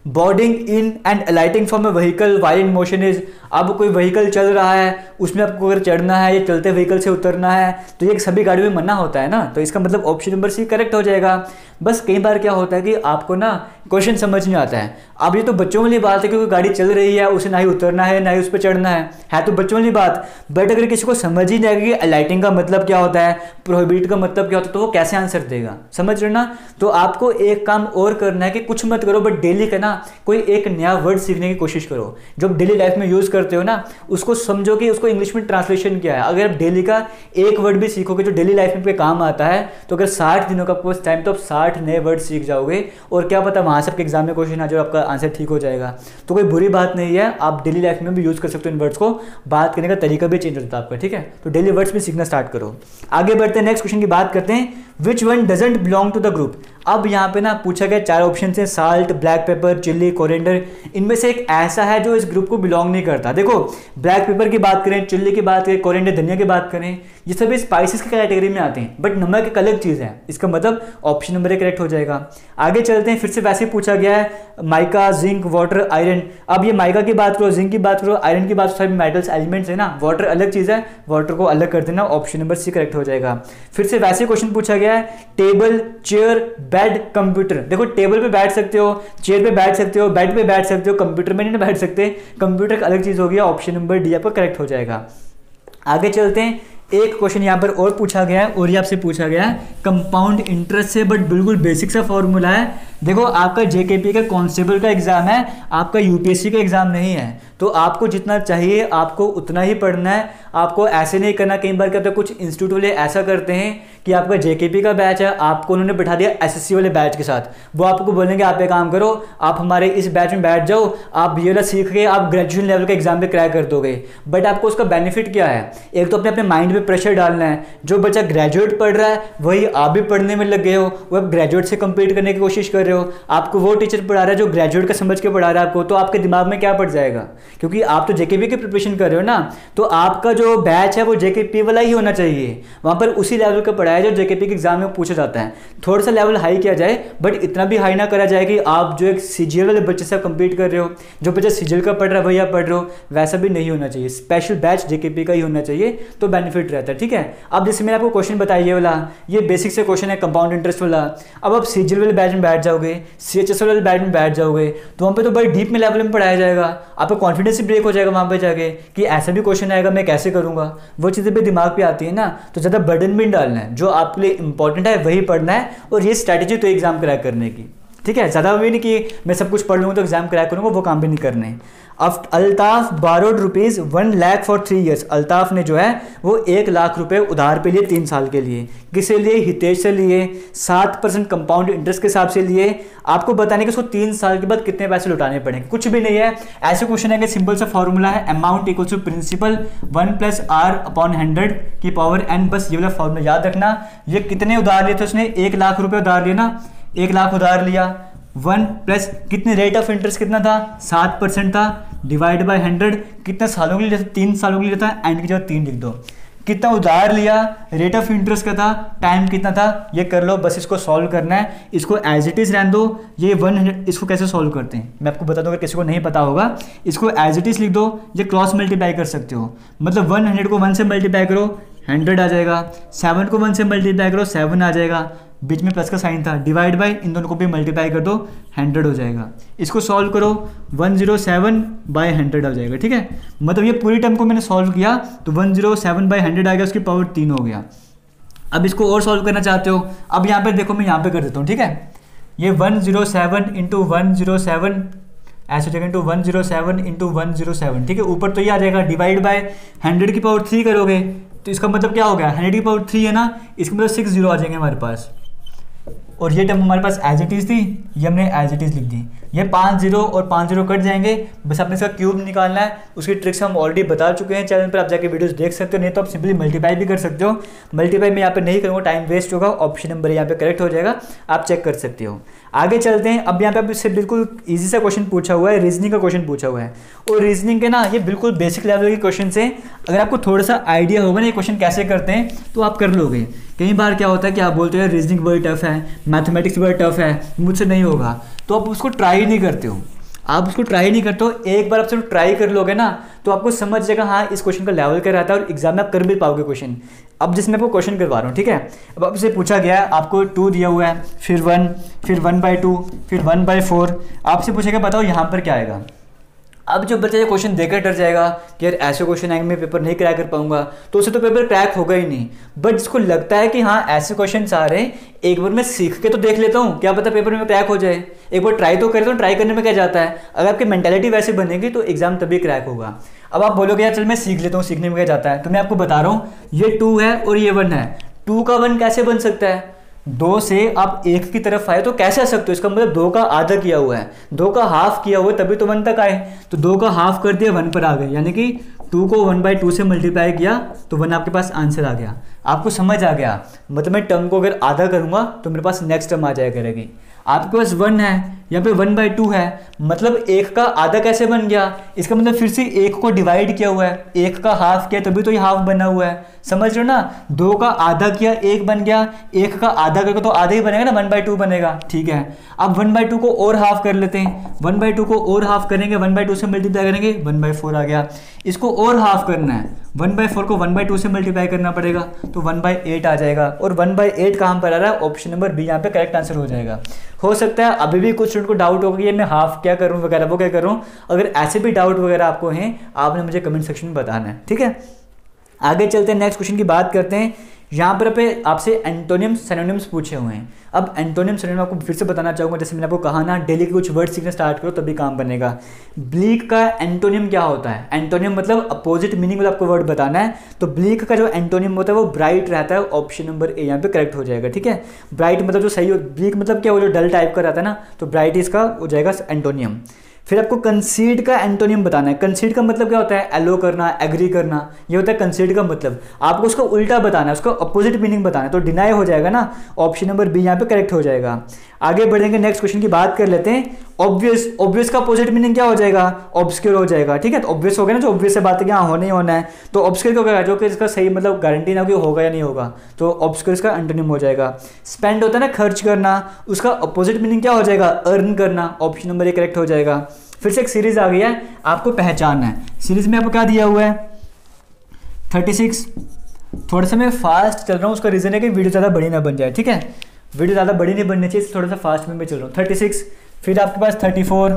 Boarding in and alighting from A vehicle while in motion is. अब कोई व्हीकल चल रहा है, उसमें आपको अगर चढ़ना है या चलते व्हीकल से उतरना है तो ये सभी गाड़ियों में मना होता है ना, तो इसका मतलब ऑप्शन नंबर सी करेक्ट हो जाएगा। बस कई बार क्या होता है कि आपको ना क्वेश्चन समझ नहीं आता है। अब ये तो बच्चों वाली बात है, क्योंकि गाड़ी चल रही है, उसे ना ही उतरना है ना ही उस पर चढ़ना है तो बच्चों वाली बात। बट अगर किसी को समझ ही नहीं आएगा कि अलाइटिंग का मतलब क्या होता है, प्रोहिबिट का मतलब क्या होता है, तो वो कैसे आंसर देगा? समझ रहे ना? तो आपको एक काम और करना है कि कुछ मत करो, बट डेली का ना कोई एक नया वर्ड सीखने की कोशिश करो। जो डेली लाइफ में यूज करते हो ना, उसको समझो कि उसको इंग्लिश में ट्रांसलेशन क्या है। अगर आप डेली का एक वर्ड भी सीखोगे जो डेली लाइफ में पे काम आता है, तो अगर 60 दिनों का आपको टाइम, तो आप 60 नए वर्ड सीख जाओगे। और क्या पता वहां से आपके एग्जाम में क्वेश्चन आ जाए, आपका आंसर ठीक हो जाएगा। तो कोई बुरी बात नहीं है, आप डेली लाइफ में भी यूज कर सकते हो इन वर्ड्स को। बात करने का तरीका भी चेंज होता है आपका, ठीक है। तो डेली वर्ड्स भी सीखना स्टार्ट करो। आगे बढ़ते हैं, नेक्स्ट क्वेश्चन की बात करते हैं। Which one doesn't belong to the group. अब यहाँ पे ना पूछा गया 4 ऑप्शन है, salt, black pepper, chilli, coriander. इनमें से एक ऐसा है जो इस ग्रुप को बिलोंग नहीं करता। देखो, ब्लैक पेपर की बात करें, चिल्ली की बात करें, कोरिएंडर धनिया की बात करें, ये सभी स्पाइसेस की कैटेगरी में आते हैं, बट नमक एक अलग चीज़ है। इसका मतलब ऑप्शन नंबर 1 करेक्ट हो जाएगा। आगे चलते हैं, फिर से वैसे ही पूछा गया है माइका, जिंक, वाटर, आयरन। अब ये माइका की बात करो, जिंक की बात करो, आयरन की बात, सभी मेटल्स एलिमेंट्स है ना। वाटर अलग चीज़ है, वाटर को अलग कर देना, ऑप्शन नंबर सी करेक्ट हो जाएगा। फिर से वैसे क्वेश्चन पूछा गया है, टेबल, चेयर, बेड, कंप्यूटर। देखो, टेबल पे बैठ सकते हो, चेयर पे बैठ सकते हो, बेड पे बैठ सकते हो, कंप्यूटर में नहीं बैठ सकते। कंप्यूटर एक अलग चीज हो गया, ऑप्शन नंबर डी आपका करेक्ट हो जाएगा। आगे चलते हैं, एक क्वेश्चन यहाँ पर और पूछा गया है, और ये आपसे पूछा गया है कंपाउंड इंटरेस्ट से, बट बिल्कुल बेसिक सा फॉर्मूला है। देखो, आपका जेकेपी का कांस्टेबल का एग्जाम है, आपका यूपीएससी का एग्जाम नहीं है, तो आपको जितना चाहिए आपको उतना ही पढ़ना है। आपको ऐसे नहीं करना, कई बार क्या होता है कुछ इंस्टीट्यूट वाले ऐसा करते हैं कि आपका जेकेपी का बैच है, आपको उन्होंने बैठा दिया एसएससी वाले बैच के साथ। वो आपको बोलेंगे आप एक काम करो, आप हमारे इस बैच में बैठ जाओ, आप ये वाला सीख के आप ग्रेजुएशन लेवल का एग्जाम पे क्रैक कर दोगे। बट आपको उसका बेनिफिट क्या है? एक तो अपने माइंड में प्रेशर डालना है। जो बच्चा ग्रेजुएट पढ़ रहा है वही आप भी पढ़ने में लग गए हो, वो आप ग्रेजुएट से कंप्लीट करने की कोशिश कर रहे हो। आपको वो टीचर पढ़ा रहा है जो ग्रेजुएट का समझ के पढ़ा रहा है आपको, तो आपके दिमाग में क्या पड़ जाएगा? क्योंकि आप तो जेकेपी की प्रिपरेशन कर रहे हो ना, तो आपका जो बैच है वो जेकेपी वाला ही होना चाहिए। वहां पर उसी लेवल का पढ़ाया जो जेकेपी के एग्जाम में पूछा जाता है। थोड़ा सा लेवल हाई किया जाए, बट इतना भी हाई ना करा जाए कि आप जो एक सीजीएल वाले बच्चे से कंप्लीट कर रहे हो, जो बच्चा सीजीएल का पढ़ रहा है वही आप पढ़ रहे हो, वैसा भी नहीं होना चाहिए। स्पेशल बैच जेकेपी का ही होना चाहिए, तो बेनिफिट रहता है, ठीक है। अब जैसे मैंने आपको क्वेश्चन बताया ये वाला, ये बेसिक से क्वेश्चन है कंपाउंड इंटरेस्ट वाला। अब आप सीजीएल वाले बैच में बैठ जाओगे, सीएचएस वाले बैच में बैठ जाओगे, तो वहाँ पे तो बड़े डीप में लेवल में पढ़ाया जाएगा। आपका कॉन्फिडेंस ही ब्रेक हो जाएगा वहाँ पे जाके कि ऐसा भी क्वेश्चन आएगा, मैं कैसे करूँगा। वो चीज़ें भी दिमाग पे आती है ना, तो ज़्यादा बर्डन भी डालना है। जो आपके लिए इंपॉर्टेंट है वही पढ़ना है, और ये स्ट्रैटेजी तो एग्जाम क्रैक करने की। ठीक है, ज़्यादा भी नहीं कि मैं सब कुछ पढ़ लूँगा तो एग्जाम क्रैक करूँगा, वो काम भी नहीं करने। अब Altaf borrowed rupees 1 lakh for 3 years, Altaf ने जो है वो 1 लाख रुपए उधार पे लिए 3 साल के लिए। किसे लिए? हितेश से लिए, 7% कंपाउंड इंटरेस्ट के हिसाब से लिए। आपको बताने कि उसको 3 साल के बाद कितने पैसे लौटाने पड़ेंगे, कुछ भी नहीं है। ऐसे क्वेश्चन है कि सिंपल सा फॉर्मूला है, amount equal to principal 1 + r/100 की पावर n, बस ये वाला फॉर्मूला याद रखना। ये कितने उधार लिए थे उसने? 1 लाख रुपए उधार लिए ना, 1 लाख उधार लिया, 1 प्लस कितने रेट ऑफ इंटरेस्ट कितना था? 7% था, डिवाइड बाय 100, कितने सालों के लिए? 3 सालों के लिए था, एंड की जगह 3 लिख दो। कितना उधार लिया, रेट ऑफ इंटरेस्ट का था, टाइम कितना था, ये कर लो, बस इसको सॉल्व करना है। इसको एज इट इज़ रहने दो। ये 100, इसको कैसे सॉल्व करते हैं मैं आपको बता दूं, अगर किसी को नहीं पता होगा, इसको एज इट इज़ लिख दो। ये क्रॉस मल्टीप्लाई कर सकते हो, मतलब 100 को 1 से मल्टीप्लाई करो 100 आ जाएगा, 7 को 1 से मल्टीप्लाई करो 7 आ जाएगा, बीच में प्लस का साइन था, डिवाइड बाय इन दोनों को भी मल्टीप्लाई कर दो 100 हो जाएगा। इसको सॉल्व करो 107/100 आ जाएगा, ठीक है। मतलब ये पूरी टर्म को मैंने सॉल्व किया तो 107/100 आ गया, उसकी पावर 3 हो गया। अब इसको और सॉल्व करना चाहते हो, अब यहाँ पे देखो मैं यहाँ पे कर देता हूँ, ठीक है। ये 107 × 107 ऐसे हो जाएगा, इंटू 107 × 107, ठीक है। ऊपर तो ये आ जाएगा, डिवाइड बाय 100 की पावर 3 करोगे तो इसका मतलब क्या हो गया? 100 की पावर 3 है ना, इसका मतलब 6 0 आ जाएंगे हमारे पास। और ये टर्म हमारे पास एज इट इज़ थी, ये हमने एज इट इज़ लिख दी। ये 5 0 और 5 0 कट जाएंगे, बस आपने इसका क्यूब निकालना है। उसकी ट्रिक्स हम ऑलरेडी बता चुके हैं चैनल पर, आप जाके वीडियोस देख सकते हो, नहीं तो आप सिंपली मल्टीप्लाई भी कर सकते हो। मल्टीप्लाई मैं यहाँ पे नहीं करूँगा, टाइम वेस्ट होगा, ऑप्शन नंबर यहाँ पे करेक्ट हो जाएगा, आप चेक कर सकते हो। आगे चलते हैं। अब यहाँ पे आपसे बिल्कुल ईजी सा क्वेश्चन पूछा हुआ है, रीजनिंग का क्वेश्चन पूछा हुआ है, और रीजनिंग के ना ये बिल्कुल बेसिक लेवल के क्वेश्चन से, अगर आपको थोड़ा सा आइडिया होगा ना ये क्वेश्चन कैसे करते हैं तो आप कर लोगे। कई बार क्या होता है कि आप बोलते हो रीजनिंग बड़ी टफ है, मैथमेटिक्स बड़ा टफ है, मुझसे नहीं होगा, तो आप उसको ट्राई नहीं करते हो। आप उसको ट्राई नहीं करते हो, एक बार आप सिर्फ ट्राई कर लोगे ना तो आपको समझ जाएगा हाँ इस क्वेश्चन का लेवल क्या रहता है, और एग्जाम में आप कर भी पाओगे क्वेश्चन। अब जिसमें आपको क्वेश्चन करवा रहा हूँ, ठीक है। अब आपसे पूछा गया है, आपको 2 दिया हुआ है, फिर 1, फिर 1/2, फिर 1/4, आपसे पूछेगा बताओ यहाँ पर क्या आएगा। अब जो बच्चा ये क्वेश्चन देकर डर जाएगा कि यार ऐसे क्वेश्चन आएंगे मैं पेपर नहीं क्रैक कर पाऊंगा, तो उसे तो पेपर क्रैक होगा ही नहीं। बट जिसको लगता है कि हाँ ऐसे क्वेश्चन आ रहे हैं, एक बार मैं सीख के तो देख लेता हूँ, क्या पता पेपर में क्रैक हो जाए, एक बार ट्राई तो करता हूँ, ट्राई करने में क्या जाता है। अगर आपकी मेंटालिटी वैसे बनेगी तो एग्जाम तभी क्रैक होगा। अब आप बोलोगे यार चल मैं सीख लेता हूँ, सीखने में क्या जाता है, तो मैं आपको बता रहा हूँ ये 2 है और ये 1 है। 2 का 1 कैसे बन सकता है? 2 से आप 1 की तरफ आए तो कैसे आ सकते हो? इसका मतलब 2 का आधा किया हुआ है, 2 का हाफ किया हुआ है, तभी तो 1 तक आए। तो 2 का हाफ कर दिया 1 पर आ गए, यानी कि 2 को 1/2 से मल्टीप्लाई किया तो 1 आपके पास आंसर आ गया। आपको समझ आ गया, मतलब मैं टर्म को अगर आधा करूंगा तो मेरे पास नेक्स्ट टर्म आ जाया करेगी। आपके पास 1 है, यहाँ पे 1/2 है, मतलब 1 का आधा कैसे बन गया? इसका मतलब फिर से 1 को डिवाइड किया हुआ है, 1 का हाफ किया तभी तो ये हाफ बना हुआ है, समझ रहे हो ना। 2 का आधा किया 1 बन गया, 1 का आधा करके तो आधा ही बनेगा ना, 1/2 बनेगा, ठीक है। अब 1/2 को और हाफ कर लेते हैं, 1/2 को और हाफ करेंगे, 1/2 से मल्टीप्लाई करेंगे 1/4 आ गया। इसको और हाफ करना है, 1/4 को 1/2 से मल्टीप्लाई करना पड़ेगा तो 1/8 आ जाएगा, और 1/8 कहाँ पर आ रहा है? ऑप्शन नंबर बी यहाँ पे करेक्ट आंसर हो जाएगा। हो सकता है अभी भी कुछ स्टूडेंट को डाउट होगा कि ये मैं हाफ क्या करूँ वगैरह, वो क्या करूँ। अगर ऐसे भी डाउट वगैरह आपको हैं, आपने मुझे कमेंट सेक्शन में बताना है, ठीक है। आगे चलते हैं, नेक्स्ट क्वेश्चन की बात करते हैं। यहाँ पर पे आपसे एंटोनिम्स सिनोनिम्स पूछे हुए हैं। अब एंटोनिम सिनोनिम आपको फिर से बताना चाहूँगा, जैसे मैंने आपको कहा ना डेली के कुछ वर्ड सीखना स्टार्ट करो तभी काम बनेगा। ब्लीक का एंटोनिम क्या होता है? एंटोनिम मतलब अपोजिट मीनिंग में आपको वर्ड बताना है, तो ब्लीक का जो एंटोनिम होता है वो ब्राइट रहता है, ऑप्शन नंबर ए यहाँ पे करेक्ट हो जाएगा, ठीक है। ब्राइट मतलब जो सही हो, ब्लीक मतलब क्या हो, जो डल टाइप का रहता है ना, तो ब्राइट इसका हो जाएगा एंटोनियम। फिर आपको कंसीड का एंटोनियम बताना है। कंसीड का मतलब क्या होता है? एलो करना, एग्री करना, ये होता है कंसीड का मतलब। आपको उसका उल्टा बताना है, उसका अपोजिट मीनिंग बताना है, तो डिनाई हो जाएगा ना, ऑप्शन नंबर बी यहाँ पे करेक्ट हो जाएगा। आगे बढ़ेंगे, नेक्स्ट क्वेश्चन की बात कर लेते हैं। ऑब्वियस, ऑब्वियस का अपोजिट मीनिंग क्या हो जाएगा? ऑब्सक्योर हो जाएगा, ठीक है। तो ऑब्वियस हो गया ना, जो ऑब्वियस से बात है कि हाँ होना ही होना है, तो ऑब्सक्योर क्या होगा? जो कि इसका सही मतलब गारंटी ना कि होगा या नहीं होगा, तो ऑब्सक्योर इसका एंटोनिम हो जाएगा। स्पेंड होता है ना खर्च करना, उसका अपोजिट मीनिंग क्या हो जाएगा? अर्न करना, ऑप्शन नंबर ए करेक्ट हो जाएगा। फिर से एक सीरीज आ गई है, आपको पहचानना है। सीरीज में आपको क्या दिया हुआ है? 36। थोड़ा सा मैं फास्ट चल रहा हूँ, उसका रीज़न है कि वीडियो ज़्यादा बड़ी ना बन जाए, ठीक है। वीडियो ज़्यादा बड़ी नहीं बननी चाहिए, थोड़ा सा फास्ट में मैं चल रहा हूँ। 36, फिर आपके पास 34,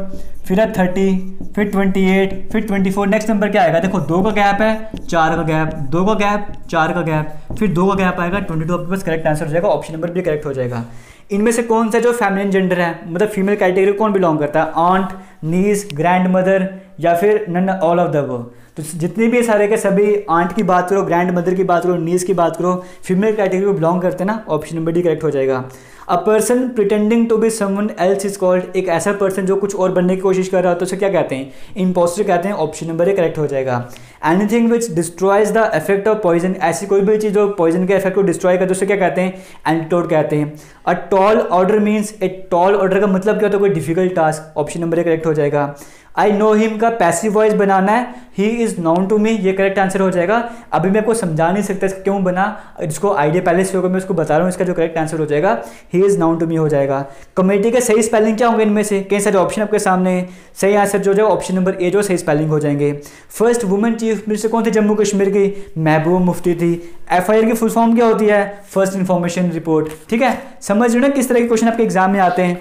फिर है 30, फिर 28, फिर 24। नेक्स्ट नंबर क्या आएगा? देखो 2 का गैप है, 4 का गैप, 2 का गैप, 4 का गैप, फिर 2 का गैप आएगा, 22 आपके पास करेक्ट आंसर हो जाएगा, ऑप्शन नंबर भी करेक्ट हो जाएगा। इनमें से कौन सा जो फेमिनिन जेंडर है, मतलब फीमेल कैटेगरी कौन बिलोंग करता है? आंट, नीस, ग्रैंड मदर या फिर none all of the above. तो जितने भी सारे के सभी आंट की बात करो, ग्रैंड मदर की बात करो, नीस की बात करो, फीमेल कैटेगरी को बिलोंग करते हैं ना, ऑप्शन नंबर डी करेक्ट हो जाएगा। A person pretending to be someone else is called, एक ऐसा पर्सन जो कुछ और बनने की कोशिश कर रहा है तो उसे क्या कहते हैं? इम्पोस्टर कहते हैं, ऑप्शन नंबर ए करेक्ट हो जाएगा। Anything which destroys the effect of poison, ऐसी कोई भी चीज़ जो पॉइजन के इफेक्ट को डिस्ट्रॉय करते हैं उसे क्या कहते हैं? एंटीडोट कहते हैं। A tall order means, a tall order का मतलब क्या होता है? कोई difficult task, option number A correct हो जाएगा। आई नो हिम का पैसिव वॉइस बनाना है, he is known to me, ये करेक्ट आंसर हो जाएगा। अभी मैं आपको समझा नहीं सकता इसका क्यों बना, जिसको आइडिया पहले से होगा मैं उसको बता रहा हूँ, इसका जो करेक्ट आंसर हो जाएगा he is known to me हो जाएगा। कमेटी के सही स्पेलिंग क्या होंगे? इनमें से कई सारे ऑप्शन आपके सामने, सही आंसर जो जाए ऑप्शन नंबर ए जो सही स्पेलिंग हो जाएंगे। फर्स्ट वुमेन चीफ मिनिस्टर कौन थी जम्मू कश्मीर की? महबूबा मुफ्ती थी। FIR की फुल फॉर्म क्या होती है? First information report. ठीक है, समझ रहे हो ना किस तरह के क्वेश्चन आपके एग्जाम में आते हैं।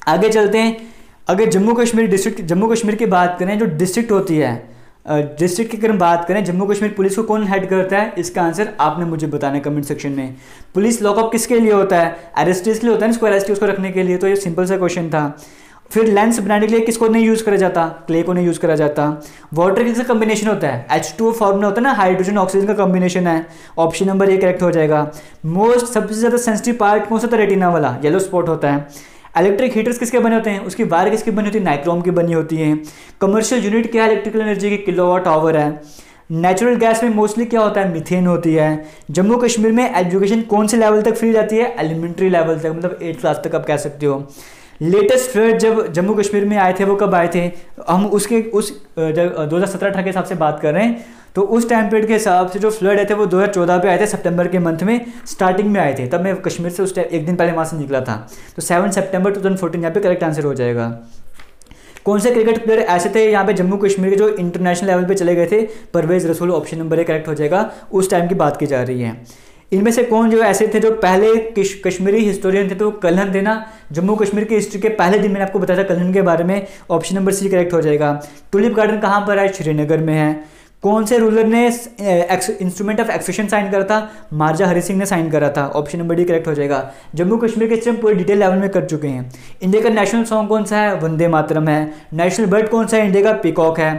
आगे चलते हैं। अगर जम्मू कश्मीर की बात करें, जो डिस्ट्रिक्ट होती है, डिस्ट्रिक्ट की अगर हम बात करें, जम्मू कश्मीर पुलिस को कौन हेड करता है? इसका आंसर आपने मुझे बताना है कमेंट सेक्शन में। पुलिस लॉकअप किसके लिए होता है? अरेस्टिस के लिए होता है ना, इसको अरेस्ट उसको रखने के लिए। तो ये सिंपल सा क्वेश्चन था। फिर लेंस बनाने के लिए किसको नहीं यूज़ करा जाता? क्ले को नहीं यूज़ करा जाता। वाटर किसका कम्बिनेशन होता है? H2O फॉर्मूला होता है ना, हाइड्रोजन ऑक्सीजन का कम्बिनेशन है, ऑप्शन नंबर ए करेक्ट हो जाएगा। मोस्ट सबसे ज़्यादा सेंसिटिव पार्ट कौन सा था? रेटिना वाला, येलो स्पॉट होता है। इलेक्ट्रिक हीटर्स किसके बने होते हैं? उसकी वायर किसकी बनी होती है? नाइक्रोम की बनी होती है। कमर्शियल यूनिट क्या है इलेक्ट्रिकल एनर्जी की? किलोवाट आवर है। नेचुरल गैस में मोस्टली क्या होता है? मीथेन होती है। जम्मू कश्मीर में एजुकेशन कौन से लेवल तक फ्री जाती है? एलिमेंट्री लेवल तक, मतलब 8th क्लास तक आप कह सकते हो। लेटेस्ट फ्लड जब जम्मू कश्मीर में आए थे वो कब आए थे? हम उसके 2017-18 के हिसाब से बात कर रहे हैं, तो उस टाइम पीरियड के हिसाब से जो फ्लड आए थे वो 2014 पे आए थे, सितंबर के मंथ में स्टार्टिंग में आए थे। तब मैं कश्मीर से उस टाइम एक दिन पहले वहाँ से निकला था। तो 7 सितंबर 2014 यहाँ पे करेक्ट आंसर हो जाएगा। कौन से क्रिकेट प्लेयर ऐसे थे यहाँ पे जम्मू कश्मीर के जो इंटरनेशनल लेवल पे चले गए थे? परवेज रसूल, ऑप्शन नंबर ए करेक्ट हो जाएगा। उस टाइम की बात की जा रही है। इनमें से कौन जो ऐसे थे जो पहले कश्मीरी हिस्टोरियन थे? तो कल्हण थे ना, जम्मू कश्मीर की हिस्ट्री के पहले दिन मैंने आपको बताया था कल्हण के बारे में, ऑप्शन नंबर सी करेक्ट हो जाएगा। टुलिप गार्डन कहाँ पर है? श्रीनगर में है। कौन से रूलर ने इंस्ट्रूमेंट ऑफ एक्सेशन साइन करा था? महाराजा हरि सिंह ने साइन करा था, ऑप्शन नंबर डी करेक्ट हो जाएगा। जम्मू कश्मीर के हिस्ट्री हम पूरे डिटेल लेवल में कर चुके हैं। इंडिया का नेशनल सॉन्ग कौन सा है? वंदे मातरम है। नेशनल बर्ड कौन सा है इंडिया का? पीकॉक है।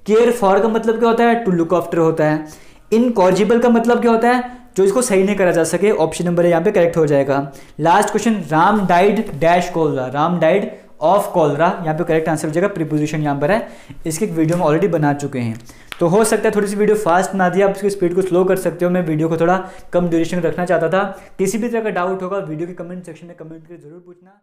केयर फॉर का मतलब क्या होता है? टू लुक आफ्टर होता है। इनकॉर्जिबल का मतलब क्या होता है? जो इसको सही नहीं करा जा सके, ऑप्शन नंबर यहाँ पे करेक्ट हो जाएगा। Last question, Ram died dash cholera, Ram died of cholera, यहाँ पे करेक्ट आंसर हो जाएगा। प्रीपोजिशन यहाँ पर है, इसकी एक वीडियो में ऑलरेडी बना चुके हैं। तो हो सकता है थोड़ी सी वीडियो फास्ट बना दी, आप उसकी स्पीड को स्लो कर सकते हो। मैं वीडियो को थोड़ा कम ड्यूरेशन रखना चाहता था। किसी भी तरह का डाउट होगा वीडियो के कमेंट सेक्शन में कमेंट करके जरूर पूछना।